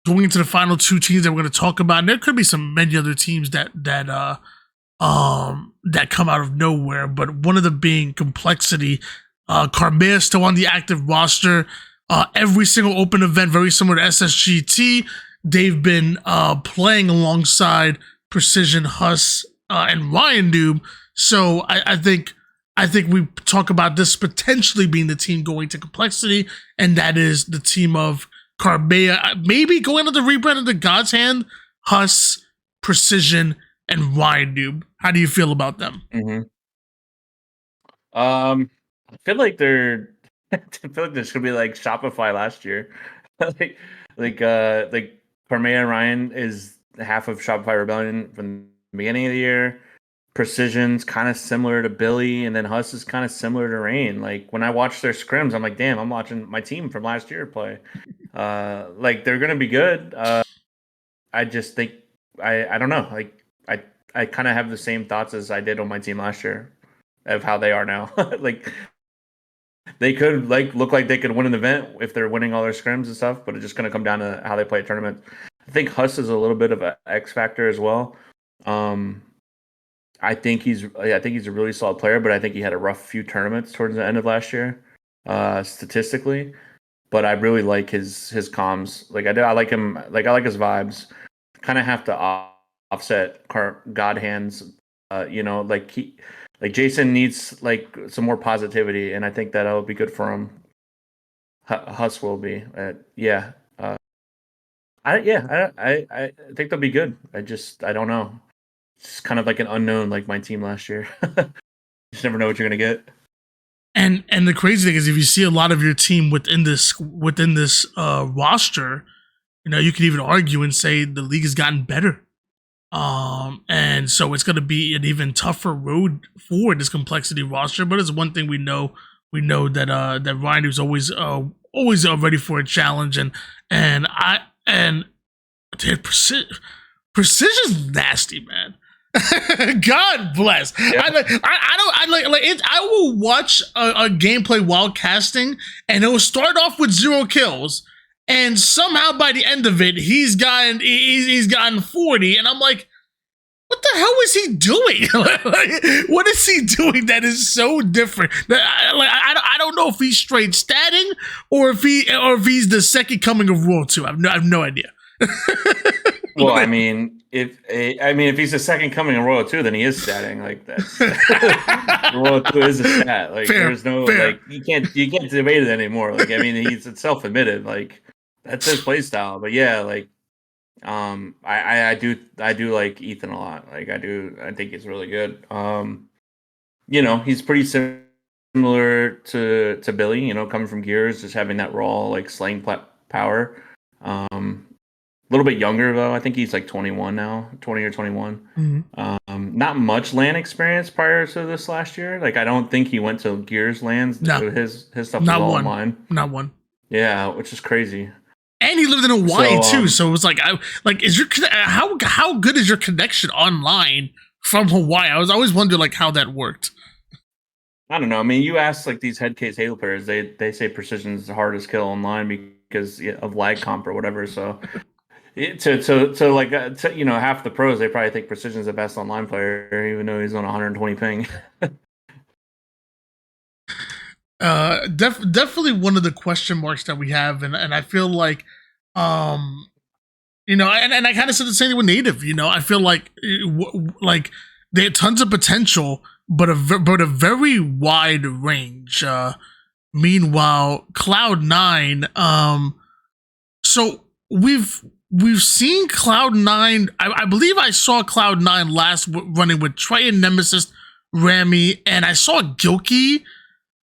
Going into the final 2 teams that we're going to talk about, and there could be some many other teams that come out of nowhere, but one of them being Complexity. Carmea still on the active roster. Every single open event, very similar to SSGT. They've been playing alongside Precision, Huss, and Ryan Noob. So I think we talk about this potentially being the team going to Complexity, and that is the team of Carmea, maybe going to the rebrand of the God's Hand, Huss, Precision, and Ryan Noob. How do you feel about them? Mm-hmm. I feel like they're. I feel like this could be like Shopify last year, like Carmea Ryan is half of Shopify Rebellion from the beginning of the year. Precision's kind of similar to Billy, and then Huss is kind of similar to Rain. Like when I watch their scrims, I'm like, damn, I'm watching my team from last year play. Like they're gonna be good. I just think I don't know. Like I kind of have the same thoughts as I did on my team last year of how they are now. Like they could like look like they could win an event if they're winning all their scrims and stuff, but it's just gonna come down to how they play a tournament. I think Huss is a little bit of an X factor as well. I think he's a really solid player, but I think he had a rough few tournaments towards the end of last year, statistically. But I really like his comms. Like I like him. Like I like his vibes. Kind of have to offset God hands. Like Jason needs like some more positivity, and I think that'll be good for him. Huss will be. Yeah. I think they'll be good. I don't know. It's kind of like an unknown, like my team last year. You just never know what you're gonna get. And the crazy thing is, if you see a lot of your team within this roster, you know, you could even argue and say the league has gotten better. And so it's going to be an even tougher road for this Complexity roster. But it's one thing we know. We know that that Ryan is always ready for a challenge, and dude, Precision's nasty, man. God bless. Yeah. I will watch a gameplay while casting, and it will start off with 0 kills, and somehow by the end of it, he's gotten 40, and I'm like, what the hell is he doing? What is he doing that is so different? I don't know if he's straight statting or if he's the second coming of World 2. I have no idea. Well, I mean, if he's the second coming of Royal 2, then he is statting like that. Royal 2 is a stat. Like there's no like you can't debate it anymore. Like I mean, he's self-admitted. Like that's his play style. But yeah, like I do like Ethan a lot. Like I think he's really good. You know, he's pretty similar to Billy. You know, coming from Gears, just having that raw like slaying power. little bit younger though. I think he's like 21 now, 20 or 21. Not much LAN experience prior to this last year. Like I don't think he went to Gears LANs. No, His stuff was not all one, online. not one. Yeah, which is crazy. And he lived in Hawaii So, too, so it was like, is your how good is your connection online from Hawaii? I was always wondering like how that worked. I don't know. I mean, you ask like these head case Halo players, they say precision is the hardest kill online because of lag comp or whatever. So you know, half the pros they probably think precision is the best online player, even though he's on 120 ping. Definitely one of the question marks that we have, and I feel like, you know, and I kind of said the same thing with native. You know, I feel like they have tons of potential, but a very wide range. Meanwhile, Cloud9, so we've seen Cloud9. I believe I saw Cloud9 last running with Trey and Nemesis, Rami, and I saw Gilkey.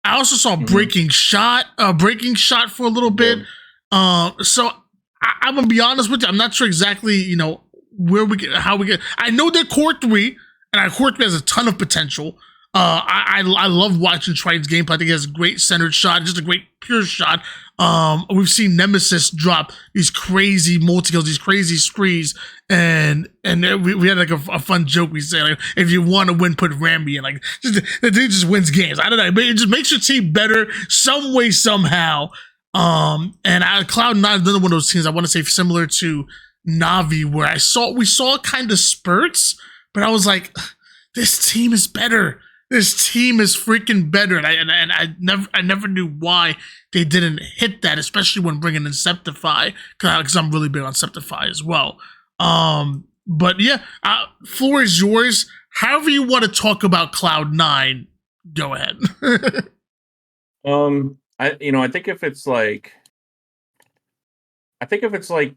I also saw Breaking Shot for a little bit. So I'm gonna be honest with you. I'm not sure exactly, you know, how we get. I know they're core 3, and core 3 has a ton of potential. I love watching Triton's gameplay. I think he has a great centered shot, just a great pure shot. We've seen Nemesis drop these crazy multi-kills, these crazy sprees, and we had like a fun joke. We say like, if you want to win, put Rami in. Like the dude just wins games. I don't know, but it just makes your team better some way somehow. And Cloud9 is another one of those teams I want to say similar to Navi, where we saw kind of spurts, but I was like, this team is better. This team is freaking better, and I never knew why they didn't hit that, especially when bringing in Septify, because I'm really big on Septify as well. But yeah, floor is yours. However you want to talk about Cloud9, go ahead. I think if it's like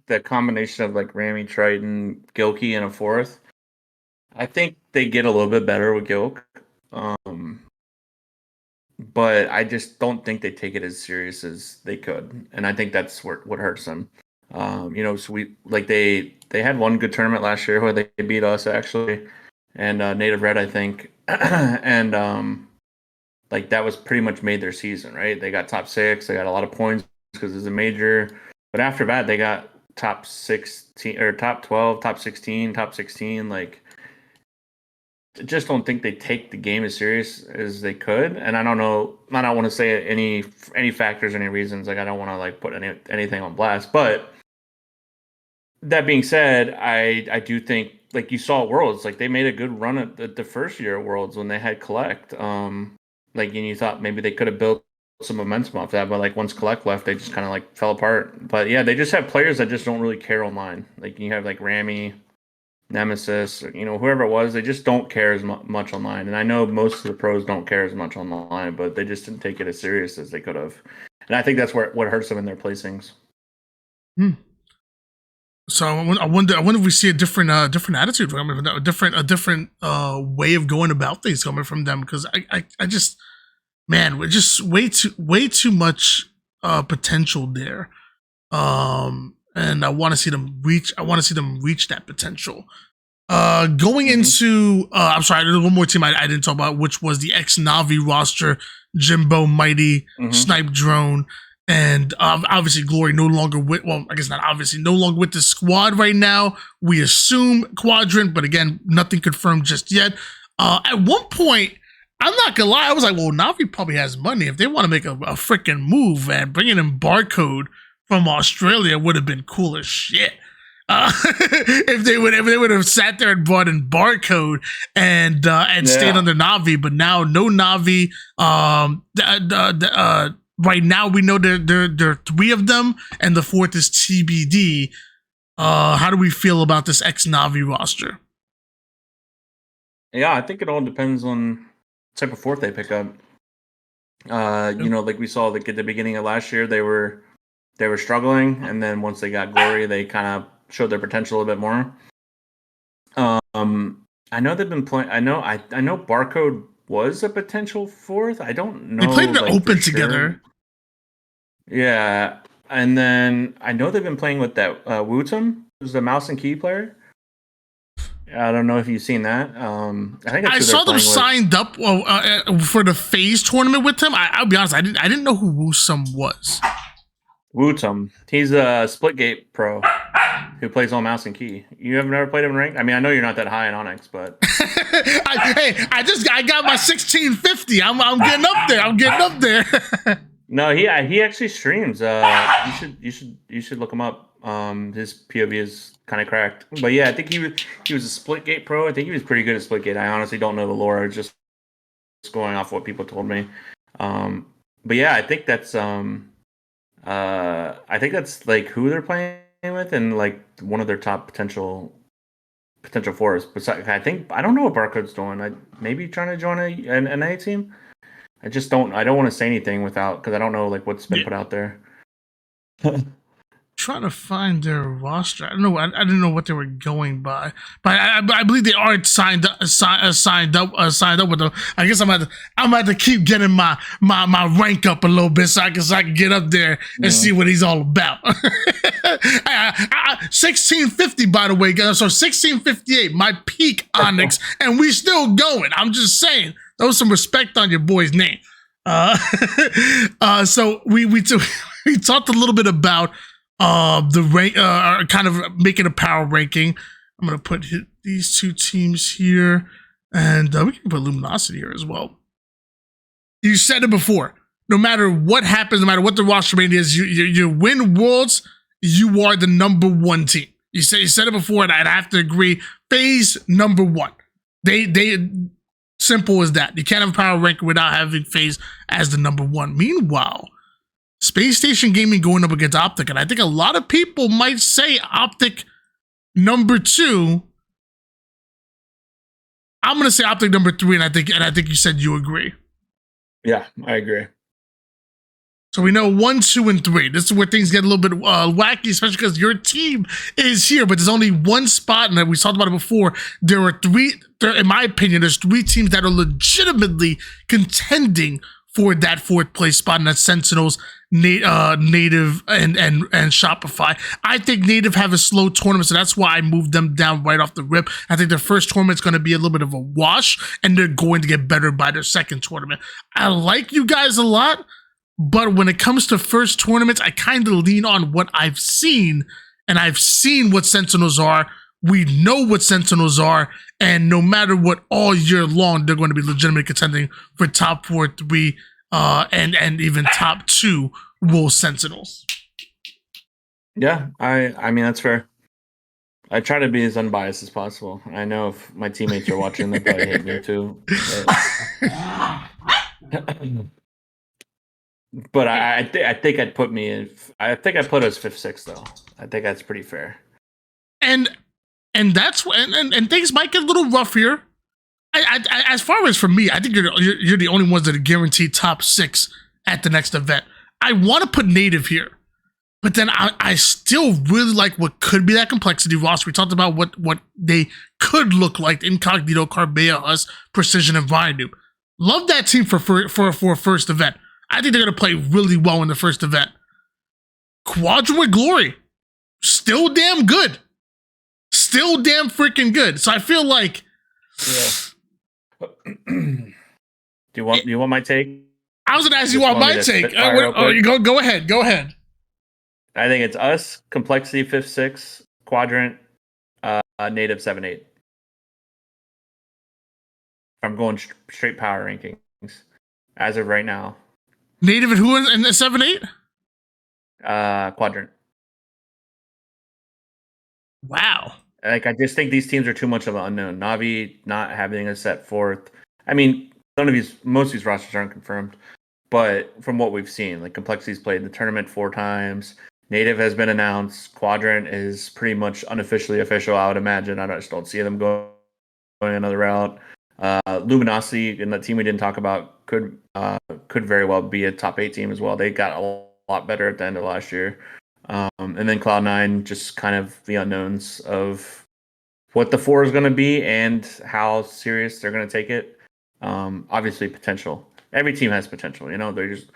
the combination of like Rami, Triton, Gilkey, and a fourth, I think they get a little bit better with Gilk. But I just don't think they take it as serious as they could, and I think that's what hurts them. You know, so they had one good tournament last year where they beat us actually, and Native Red I think, and like that was pretty much made their season, right? They got top 6, they got a lot of points because it's a major, but after that they got top 16 or top 12, top 16, top 16, like. Just don't think they take the game as serious as they could, and I don't know. I don't want to say any factors, any reasons. Like I don't want to like put anything on blast. But that being said, I do think like you saw at Worlds, like they made a good run at the first year at Worlds when they had Collect. Like and you thought maybe they could have built some momentum off that, but like once Collect left, they just kind of like fell apart. But yeah, they just have players that just don't really care online. Like you have like Rami, Nemesis, you know, whoever it was, they just don't care as much online. And I know most of the pros don't care as much online, but they just didn't take it as serious as they could have. And I think that's what hurts them in their placings. So I wonder if we see a different attitude coming from them, a different way of going about things coming from them, because I just, man, we're just way too much potential there. And I want to see them reach that potential. Going into I'm sorry, there's one more team I didn't talk about, which was the ex-Navi roster: Jimbo, Mighty, Snipe Drone, and obviously Glory no longer with, well, I guess not obviously, no longer with the squad right now. We assume Quadrant, but again, nothing confirmed just yet. At one point, I'm not gonna lie, I was like, well, Navi probably has money. If they want to make a freaking move, and bringing in Barcode from Australia would have been cool as shit. If they would have sat there and brought in Barcode and stayed under Navi, but now no Navi. Right now we know there are 3 of them, and the 4th is TBD. How do we feel about this ex-Navi roster? Yeah, I think it all depends on the type of 4th they pick up. You know, like we saw like at the beginning of last year, they were struggling, and then once they got Glory, they kind of showed their potential a bit more. I know they've been playing. I know Barcode was a potential 4th. I don't know. They played in the open together. Yeah, and then I know they've been playing with that Wootum a mouse and key player. I don't know if you've seen that. I think I saw them signed up for the FaZe tournament with him. I'll be honest, I didn't know who Woosum was. Wootum. He's a Splitgate pro who plays on mouse and key. You have never played him in ranked? I mean, I know you're not that high in Onyx, but I got my 1650. I'm getting up there. I'm getting up there. No, he actually streams. You should look him up. His POV is kind of cracked, but yeah, I think he was a Splitgate pro. I think he was pretty good at Splitgate. I honestly don't know the lore. I was just going off what people told me. But yeah, I think that's like who they're playing with and like one of their top potential fours. Besides, I don't know what Barcode's doing. Maybe trying to join an NA team. I don't want to say anything because I don't know like what's been put out there. Trying to find their roster. I don't know. I didn't know what they were going by, but I believe they are signed up with them. I guess I'm about to keep getting my rank up a little bit so I can get up there and see what he's all about. 1650, by the way, guys. So 1658, my peak Onyx, and we still going. I'm just saying. Throw some respect on your boy's name. So we talked a little bit about the rank, kind of making a power ranking. I'm gonna put these two teams here, and we can put Luminosity here as well. You said it before. No matter what happens, no matter what the Rostermania is, you win worlds. You are the number one team. You said it before, and I'd have to agree. FaZe number one. They simple as that. You can't have a power ranking without having FaZe as the number one. Meanwhile, Space Station Gaming going up against Optic, and I think a lot of people might say Optic number two. I'm gonna say Optic number three, and I think you said you agree. Yeah, I agree. So we know 1, 2, and 3. This is where things get a little bit wacky, especially because your team is here, but there's only one spot, and we talked about it before. There are in my opinion, there's 3 teams that are legitimately contending for that 4th place spot, and that's Sentinels, Native, and Shopify. I think Native have a slow tournament, so that's why I moved them down right off the rip. I think their first tournament's going to be a little bit of a wash, and they're going to get better by their second tournament. I like you guys a lot, but when it comes to first tournaments, I kind of lean on what I've seen, and I've seen what Sentinels are. We know what Sentinels are, and no matter what, all year long, they're going to be legitimately contending for top 4, 3, and even top 2 Wolf Sentinels. Yeah, I mean, that's fair. I try to be as unbiased as possible. I know if my teammates are watching, they probably hate me too. But I think I'd put me in. I think I put us 5th, 6th though. I think that's pretty fair. And that's and things might get a little rough here. I as far as for me, I think you're the only ones that are guaranteed top 6 at the next event. I want to put Native here, but then I still really like what could be that complexity roster. We talked about what they could look like: Incognito, Carbea, Us, Precision, and Vinoob. Love that team for a first event. I think they're going to play really well in the first event. Quadrant with Glory. Still damn good. Still damn freaking good. So I feel like... Yeah. Do you want my take? I was going to ask you what my take. Go ahead. Go ahead. I think it's us, Complexity 5th, 6th, Quadrant, Native 7, 8. I'm going straight power rankings as of right now. Native and who in the 7, 8? Quadrant. Wow. Like, I just think these teams are too much of an unknown. Navi not having a set 4th. I mean, most of these rosters aren't confirmed, but from what we've seen, like Complexity's played in the tournament 4 times. Native has been announced. Quadrant is pretty much unofficially official, I would imagine. I just don't see them going another route. Luminosity, and the team we didn't talk about, could very well be a top 8 team as well. They got a lot better at the end of last year. And then Cloud9, just kind of the unknowns of what the 4 is going to be and how serious they're going to take it. Obviously, potential. Every team has potential. You know, there's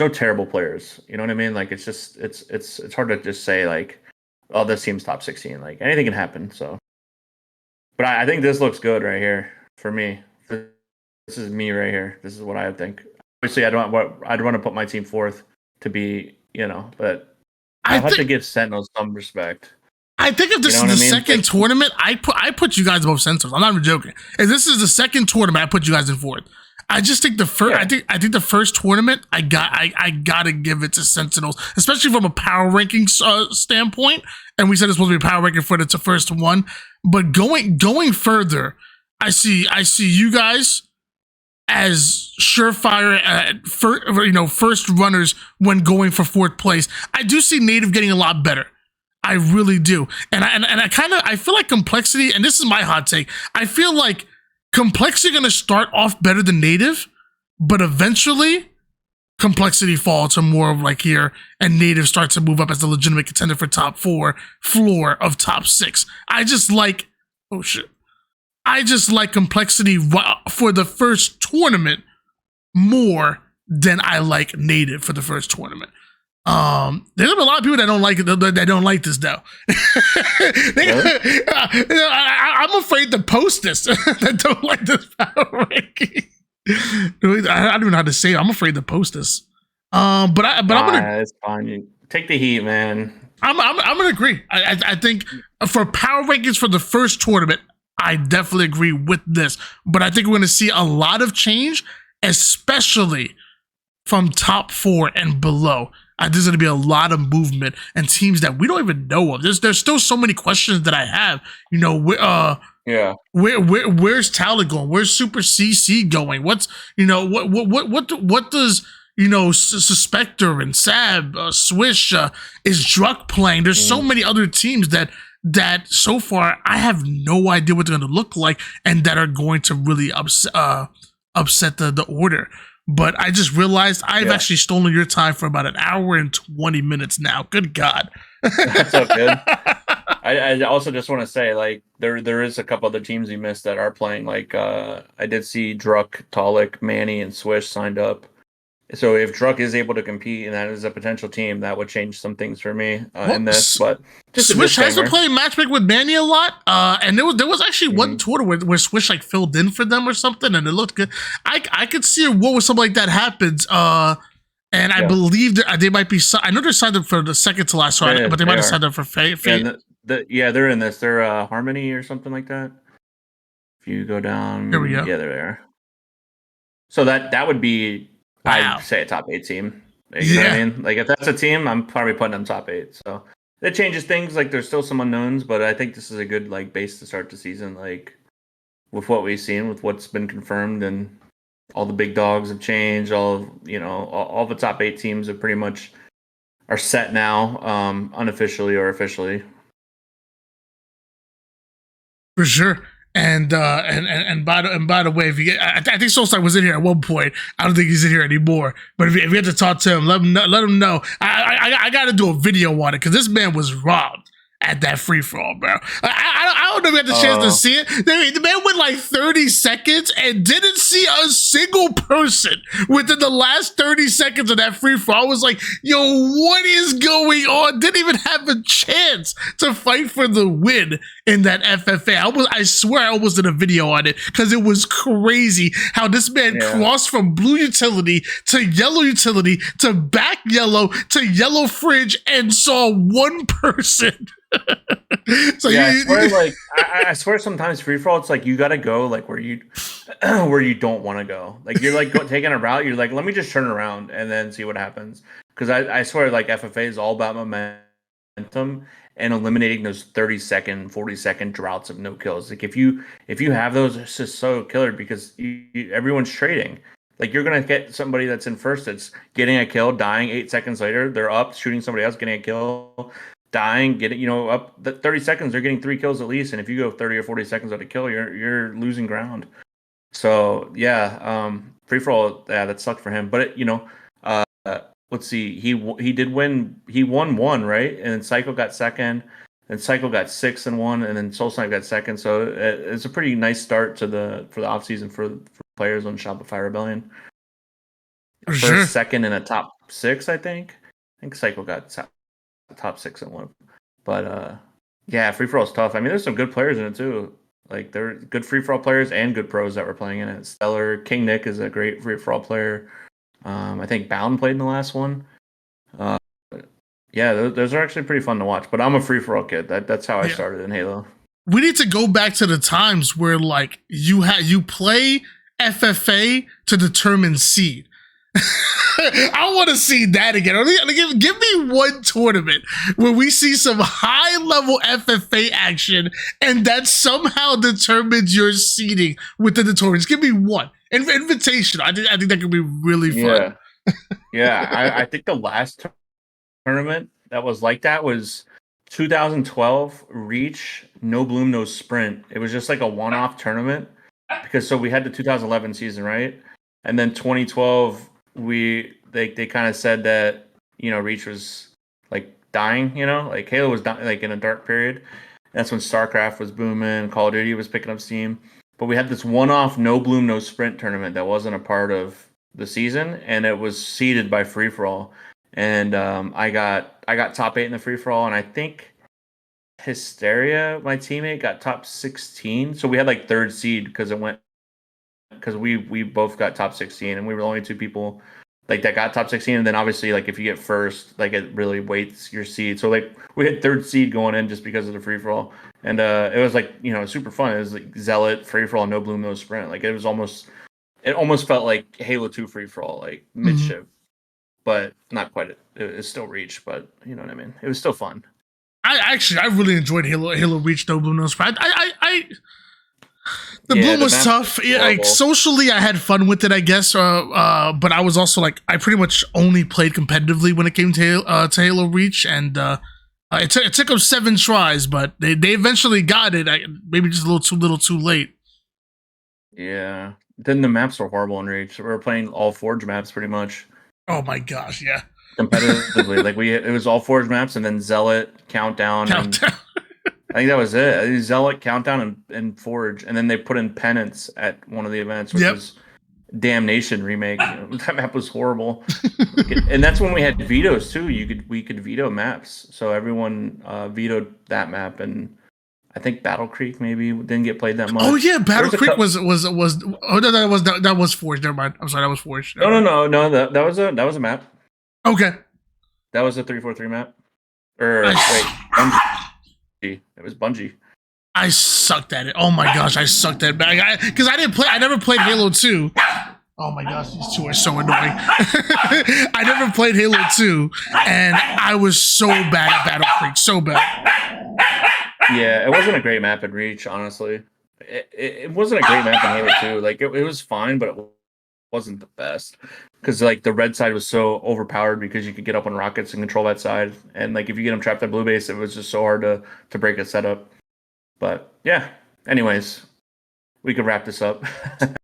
no terrible players. You know what I mean? Like, it's hard to just say like, oh, this team's top 16. Like anything can happen. So, but I think this looks good right here for me. This is me right here. This is what I think. Obviously, I'd want to put my team fourth to be, but I I'll have to think give Sentinels some respect. I think if this is the second tournament, I put you guys above Sentinels. I'm not even joking. If this is the second tournament, I put you guys in fourth. I just think the first. Yeah. I think the first tournament, I gotta give it to Sentinels, especially from a power ranking standpoint. And we said it's supposed to be a power ranking for the first one, but going further, I see you guys as surefire first runners when going for fourth place. I do see Native getting a lot better. I really do. And I feel like Complexity, and this is my hot take, I feel like Complexity going to start off better than Native, but eventually Complexity fall to more of like here, and Native starts to move up as a legitimate contender for top 4, floor of top 6. I just like Complexity for the first tournament more than I like Native for the first tournament. There's a lot of people that don't like it. That don't like this though. I'm afraid to post this. That don't like this power ranking. I don't even know how to say it. I'm afraid to post this. I'm gonna. It's fine. You take the heat, man. I'm gonna agree. I think for power rankings for the first tournament, I definitely agree with this. But I think we're gonna see a lot of change, especially from top 4 and below. There's going to be a lot of movement and teams that we don't even know of. There's still so many questions that I have. Where's Talent going? Where's Super CC going? What's what does Suspector and Sab, Swish, is Druck playing? There's so many other teams that so far I have no idea what they're going to look like and that are going to really upset the order. But I just realized I've actually stolen your time for about an hour and 20 minutes now. Good God. That's so good. I also just want to say, like, there is a couple other teams you missed that are playing. Like, I did see Druck, Talik, Manny, and Swish signed up. So if Druck is able to compete and that is a potential team, that would change some things for me in this. But just Swish has been playing matchmaking with Manny a lot, and there was actually one tournament where Swish like filled in for them or something, and it looked good. I could see what was something like that happens. And I believe that they might be. I know they're signed up for the second to last, but they might have signed up for FaZe. Yeah, they're in this. They're Harmony or something like that. If you go down, there we go. Yeah, they're there. So that would be. Wow. I'd say a top 8 team. You know what I mean? Like, if that's a team, I'm probably putting them top 8. So that changes things. Like, there's still some unknowns, but I think this is a good base to start the season. Like, with what we've seen, with what's been confirmed, and all the big dogs have changed. All the top 8 teams are pretty much are set now, unofficially or officially. For sure. And by the way, if you get, I think Soulside was in here at one point. I don't think he's in here anymore. But if you have to talk to him, let him know. I got to do a video on it because this man was robbed at that free for all, bro. I don't know if you had the chance to see it. The man went like 30 seconds and didn't see a single person within the last 30 seconds of that free for all. I was like, yo, what is going on? Didn't even have a chance to fight for the win in that FFA. I swear I almost did a video on it because it was crazy how this man crossed from blue utility to yellow utility to back yellow to yellow fridge and saw one person. So I swear sometimes free for all, it's like you gotta go like where you don't want to go. Like you're like taking a route, you're like, let me just turn around and then see what happens. Because I swear like FFA is all about momentum and eliminating those 30-second, 40-second droughts of no kills. Like if you have those, it's just so killer because everyone's trading. Like you're gonna get somebody that's in first that's getting a kill, dying 8 seconds later, they're up shooting somebody else, getting a kill. Dying, getting up the 30 seconds, they're getting 3 kills at least, and if you go 30 or 40 seconds without a kill, you're losing ground. So free for all, that sucked for him. But let's see, he won 1, right? And then Psycho got second, and Psycho got 6 and 1, and then Soulsnipe got second. So it's a pretty nice start for the off season for players on Shopify Rebellion. First, second, and a top 6, I think. Psycho got top 6 and 1. But yeah, free for all is tough. I mean, there's some good players in it too. Like there are good free for all players and good pros that were playing in it. Stellar King Nick is a great free for all player. I think Bound played in the last one. Uh, yeah, those are actually pretty fun to watch. But I'm a free for all kid. That's how I started in Halo. We need to go back to the times where like you play FFA to determine seed. I want to see that again. Give me one tournament where we see some high level FFA action and that somehow determines your seeding within the tournaments. Give me one. Invitation. I think that could be really fun. Yeah. I think the last tournament that was like that was 2012 Reach, no bloom, no sprint. It was just like a one-off tournament because so we had the 2011 season, right? And then 2012 they kind of said that, you know, Reach was like dying, you know, like Halo was dying, like in a dark period. That's when StarCraft was booming, Call of Duty was picking up steam. But we had this one-off no bloom, no sprint tournament that wasn't a part of the season, and it was seeded by free for all. And I got top 8 in the free for all, and I think Hysteria, my teammate, got top 16. So we had like third seed because we both got top 16, and we were the only two people like that got top 16. And then obviously like if you get first, like it really weights your seed. So like we had third seed going in just because of the free for all, and it was like, you know, super fun. It was like Zealot, free for all, no bloom, no sprint. Like it almost felt like Halo 2 free for all, like midship, but not quite. It's still Reach, but you know what I mean. It was still fun. I really enjoyed Halo Reach, no bloom, no sprint. The bloom was tough. Yeah, like socially, I had fun with it, I guess. But I was also like, I pretty much only played competitively when it came to Halo Reach, and it took them 7 tries, but they eventually got it. Maybe just a little too late. Yeah. Then the maps were horrible in Reach. We were playing all Forge maps pretty much. Oh my gosh, yeah. Competitively, like it was all Forge maps, and then Zealot, Countdown. And I think that was it. Zealot, Countdown, and Forge, and then they put in Penance at one of the events, which was Damnation remake. You know, that map was horrible, and that's when we had vetoes too. We could veto maps, so everyone vetoed that map, and I think Battle Creek maybe didn't get played that much. Oh yeah, Battle Creek was. Oh no, that was Forge. Never mind. I'm sorry, that was Forge. No. That was a map. Okay. That was a 343 map. Bungie. It was Bungie. I sucked at it. Oh my gosh, I sucked at it. Because I never played Halo 2. Oh my gosh, these two are so annoying. I never played Halo 2, and I was so bad at Battle Creek. So bad. Yeah, it wasn't a great map in Reach, honestly. It wasn't a great map in Halo 2. Like, it was fine, but it wasn't the best. Because, like, the red side was so overpowered because you could get up on rockets and control that side. And, like, if you get them trapped at blue base, it was just so hard to break a setup. But, yeah. Anyways, we could wrap this up.